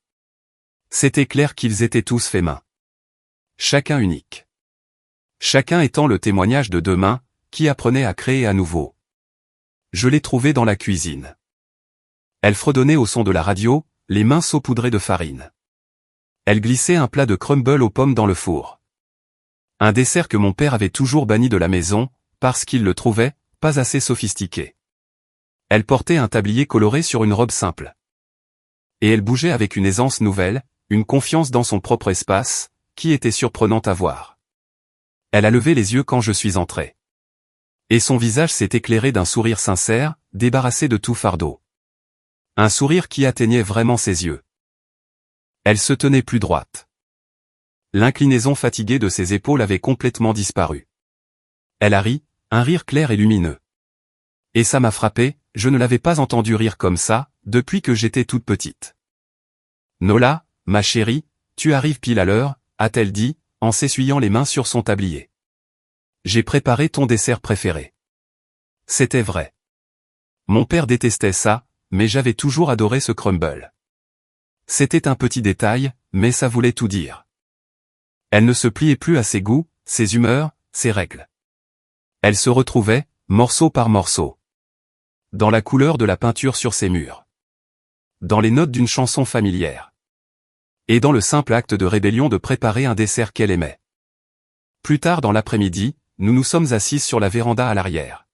C'était clair qu'ils étaient tous faits main. Chacun unique. Chacun étant le témoignage de deux mains, qui apprenaient à créer à nouveau. Je l'ai trouvée dans la cuisine. Elle fredonnait au son de la radio, les mains saupoudrées de farine. Elle glissait un plat de crumble aux pommes dans le four. Un dessert que mon père avait toujours banni de la maison, parce qu'il le trouvait pas assez sophistiqué. Elle portait un tablier coloré sur une robe simple. Et elle bougeait avec une aisance nouvelle, une confiance dans son propre espace, qui était surprenante à voir. Elle a levé les yeux quand je suis entré. Et son visage s'est éclairé d'un sourire sincère, débarrassé de tout fardeau. Un sourire qui atteignait vraiment ses yeux. Elle se tenait plus droite. L'inclinaison fatiguée de ses épaules avait complètement disparu. Elle a ri, un rire clair et lumineux. Et ça m'a frappé, je ne l'avais pas entendu rire comme ça, depuis que j'étais toute petite. Nola, ma chérie, tu arrives pile à l'heure, a-t-elle dit, en s'essuyant les mains sur son tablier. J'ai préparé ton dessert préféré. C'était vrai. Mon père détestait ça, mais j'avais toujours adoré ce crumble. C'était un petit détail, mais ça voulait tout dire. Elle ne se pliait plus à ses goûts, ses humeurs, ses règles. Elle se retrouvait, morceau par morceau. Dans la couleur de la peinture sur ses murs. Dans les notes d'une chanson familière. Et dans le simple acte de rébellion de préparer un dessert qu'elle aimait. Plus tard dans l'après-midi, nous nous sommes assises sur la véranda à l'arrière.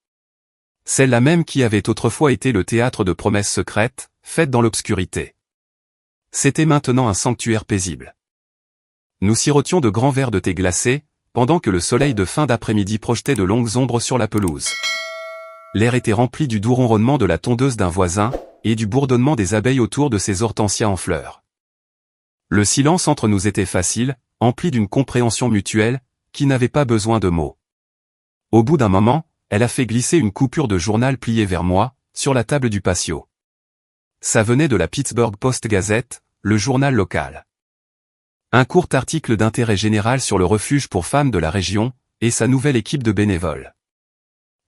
Celle-là même qui avait autrefois été le théâtre de promesses secrètes, faites dans l'obscurité. C'était maintenant un sanctuaire paisible. Nous sirotions de grands verres de thé glacé, pendant que le soleil de fin d'après-midi projetait de longues ombres sur la pelouse. L'air était rempli du doux ronronnement de la tondeuse d'un voisin, et du bourdonnement des abeilles autour de ces hortensias en fleurs. Le silence entre nous était facile, empli d'une compréhension mutuelle, qui n'avait pas besoin de mots. Au bout d'un moment, elle a fait glisser une coupure de journal plié vers moi, sur la table du patio. Ça venait de la Pittsburgh Post-Gazette, le journal local. Un court article d'intérêt général sur le refuge pour femmes de la région, et sa nouvelle équipe de bénévoles.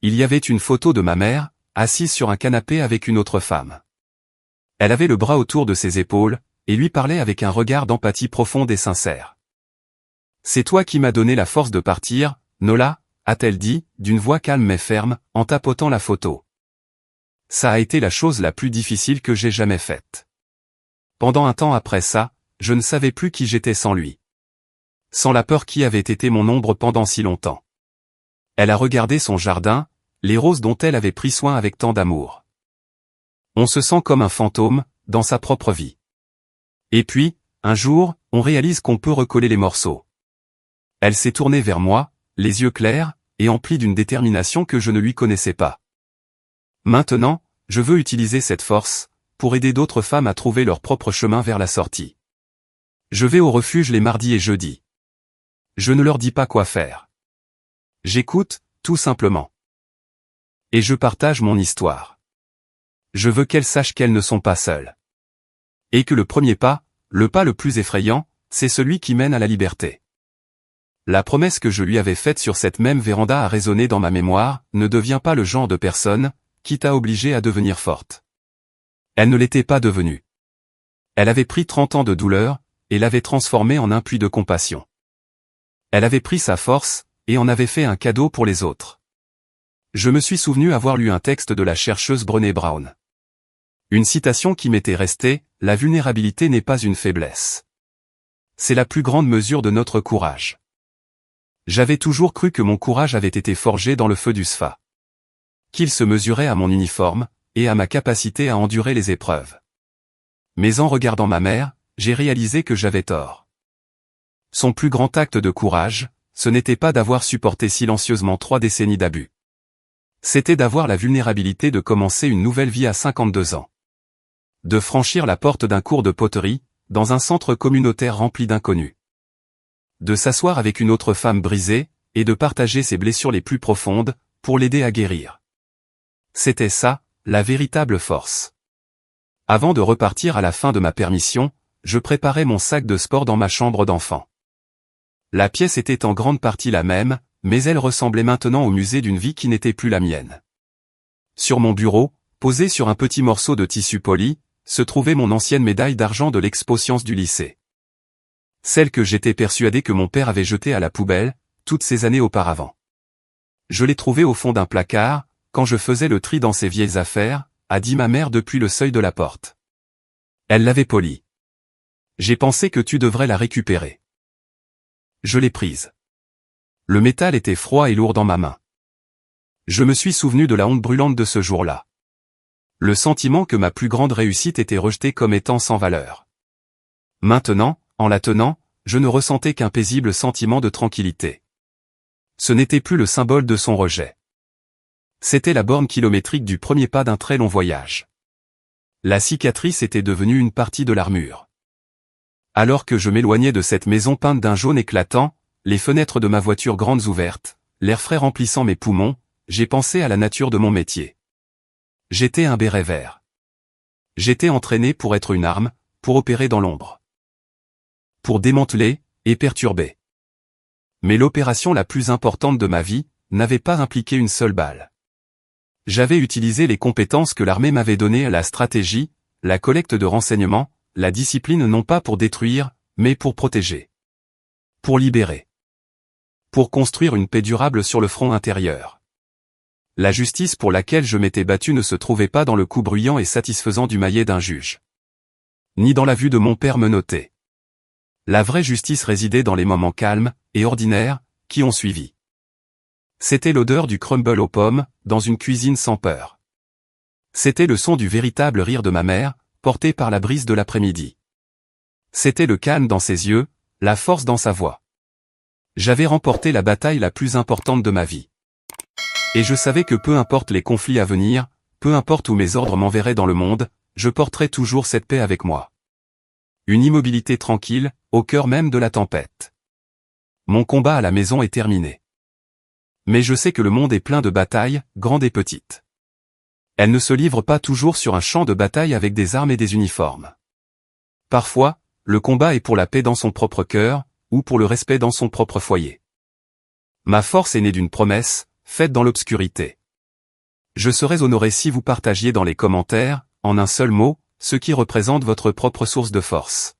Il y avait une photo de ma mère, assise sur un canapé avec une autre femme. Elle avait le bras autour de ses épaules, et lui parlait avec un regard d'empathie profonde et sincère. « C'est toi qui m'as donné la force de partir, Nola », a-t-elle dit, d'une voix calme mais ferme, en tapotant la photo. Ça a été la chose la plus difficile que j'ai jamais faite. Pendant un temps après ça, je ne savais plus qui j'étais sans lui. Sans la peur qui avait été mon ombre pendant si longtemps. Elle a regardé son jardin, les roses dont elle avait pris soin avec tant d'amour. On se sent comme un fantôme, dans sa propre vie. Et puis, un jour, on réalise qu'on peut recoller les morceaux. Elle s'est tournée vers moi, les yeux clairs, et emplis d'une détermination que je ne lui connaissais pas. Maintenant, je veux utiliser cette force, pour aider d'autres femmes à trouver leur propre chemin vers la sortie. Je vais au refuge les mardis et jeudis. Je ne leur dis pas quoi faire. J'écoute, tout simplement. Et je partage mon histoire. Je veux qu'elles sachent qu'elles ne sont pas seules. Et que le premier pas, le pas le plus effrayant, c'est celui qui mène à la liberté. La promesse que je lui avais faite sur cette même véranda a résonné dans ma mémoire, ne devient pas le genre de personne, qui t'a obligée à devenir forte. Elle ne l'était pas devenue. Elle avait pris 30 ans de douleur, et l'avait transformée en un puits de compassion. Elle avait pris sa force, et en avait fait un cadeau pour les autres. Je me suis souvenu avoir lu un texte de la chercheuse Brené Brown. Une citation qui m'était restée, « La vulnérabilité n'est pas une faiblesse. C'est la plus grande mesure de notre courage. » J'avais toujours cru que mon courage avait été forgé dans le feu du SFA. Qu'il se mesurait à mon uniforme, et à ma capacité à endurer les épreuves. Mais en regardant ma mère, j'ai réalisé que j'avais tort. Son plus grand acte de courage, ce n'était pas d'avoir supporté silencieusement 3 décennies d'abus. C'était d'avoir la vulnérabilité de commencer une nouvelle vie à 52 ans. De franchir la porte d'un cours de poterie, dans un centre communautaire rempli d'inconnus. De s'asseoir avec une autre femme brisée, et de partager ses blessures les plus profondes, pour l'aider à guérir. C'était ça, la véritable force. Avant de repartir à la fin de ma permission, je préparais mon sac de sport dans ma chambre d'enfant. La pièce était en grande partie la même, mais elle ressemblait maintenant au musée d'une vie qui n'était plus la mienne. Sur mon bureau, posé sur un petit morceau de tissu poli, se trouvait mon ancienne médaille d'argent de l'expo sciences du lycée. Celle que j'étais persuadé que mon père avait jetée à la poubelle, toutes ces années auparavant. Je l'ai trouvée au fond d'un placard, quand je faisais le tri dans ses vieilles affaires, a dit ma mère depuis le seuil de la porte. Elle l'avait polie. J'ai pensé que tu devrais la récupérer. Je l'ai prise. Le métal était froid et lourd dans ma main. Je me suis souvenu de la honte brûlante de ce jour-là. Le sentiment que ma plus grande réussite était rejetée comme étant sans valeur. Maintenant, en la tenant, je ne ressentais qu'un paisible sentiment de tranquillité. Ce n'était plus le symbole de son rejet. C'était la borne kilométrique du premier pas d'un très long voyage. La cicatrice était devenue une partie de l'armure. Alors que je m'éloignais de cette maison peinte d'un jaune éclatant, les fenêtres de ma voiture grandes ouvertes, l'air frais remplissant mes poumons, j'ai pensé à la nature de mon métier. J'étais un béret vert. J'étais entraîné pour être une arme, pour opérer dans l'ombre. Pour démanteler, et perturber. Mais l'opération la plus importante de ma vie, n'avait pas impliqué une seule balle. J'avais utilisé les compétences que l'armée m'avait données, la stratégie, la collecte de renseignements, la discipline non pas pour détruire, mais pour protéger. Pour libérer. Pour construire une paix durable sur le front intérieur. La justice pour laquelle je m'étais battu ne se trouvait pas dans le coup bruyant et satisfaisant du maillet d'un juge. Ni dans la vue de mon père menotté. La vraie justice résidait dans les moments calmes, et ordinaires, qui ont suivi. C'était l'odeur du crumble aux pommes, dans une cuisine sans peur. C'était le son du véritable rire de ma mère, porté par la brise de l'après-midi. C'était le calme dans ses yeux, la force dans sa voix. J'avais remporté la bataille la plus importante de ma vie. Et je savais que peu importe les conflits à venir, peu importe où mes ordres m'enverraient dans le monde, je porterais toujours cette paix avec moi. Une immobilité tranquille, au cœur même de la tempête. Mon combat à la maison est terminé. Mais je sais que le monde est plein de batailles, grandes et petites. Elles ne se livrent pas toujours sur un champ de bataille avec des armes et des uniformes. Parfois, le combat est pour la paix dans son propre cœur, ou pour le respect dans son propre foyer. Ma force est née d'une promesse, faite dans l'obscurité. Je serais honoré si vous partagiez dans les commentaires, en un seul mot, ce qui représente votre propre source de force.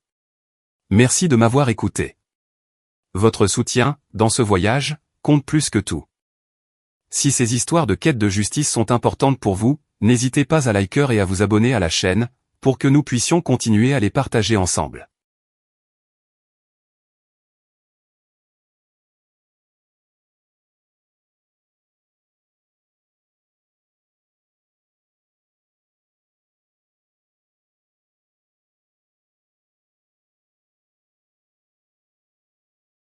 Merci de m'avoir écouté. Votre soutien, dans ce voyage, compte plus que tout. Si ces histoires de quête de justice sont importantes pour vous, n'hésitez pas à liker et à vous abonner à la chaîne, pour que nous puissions continuer à les partager ensemble.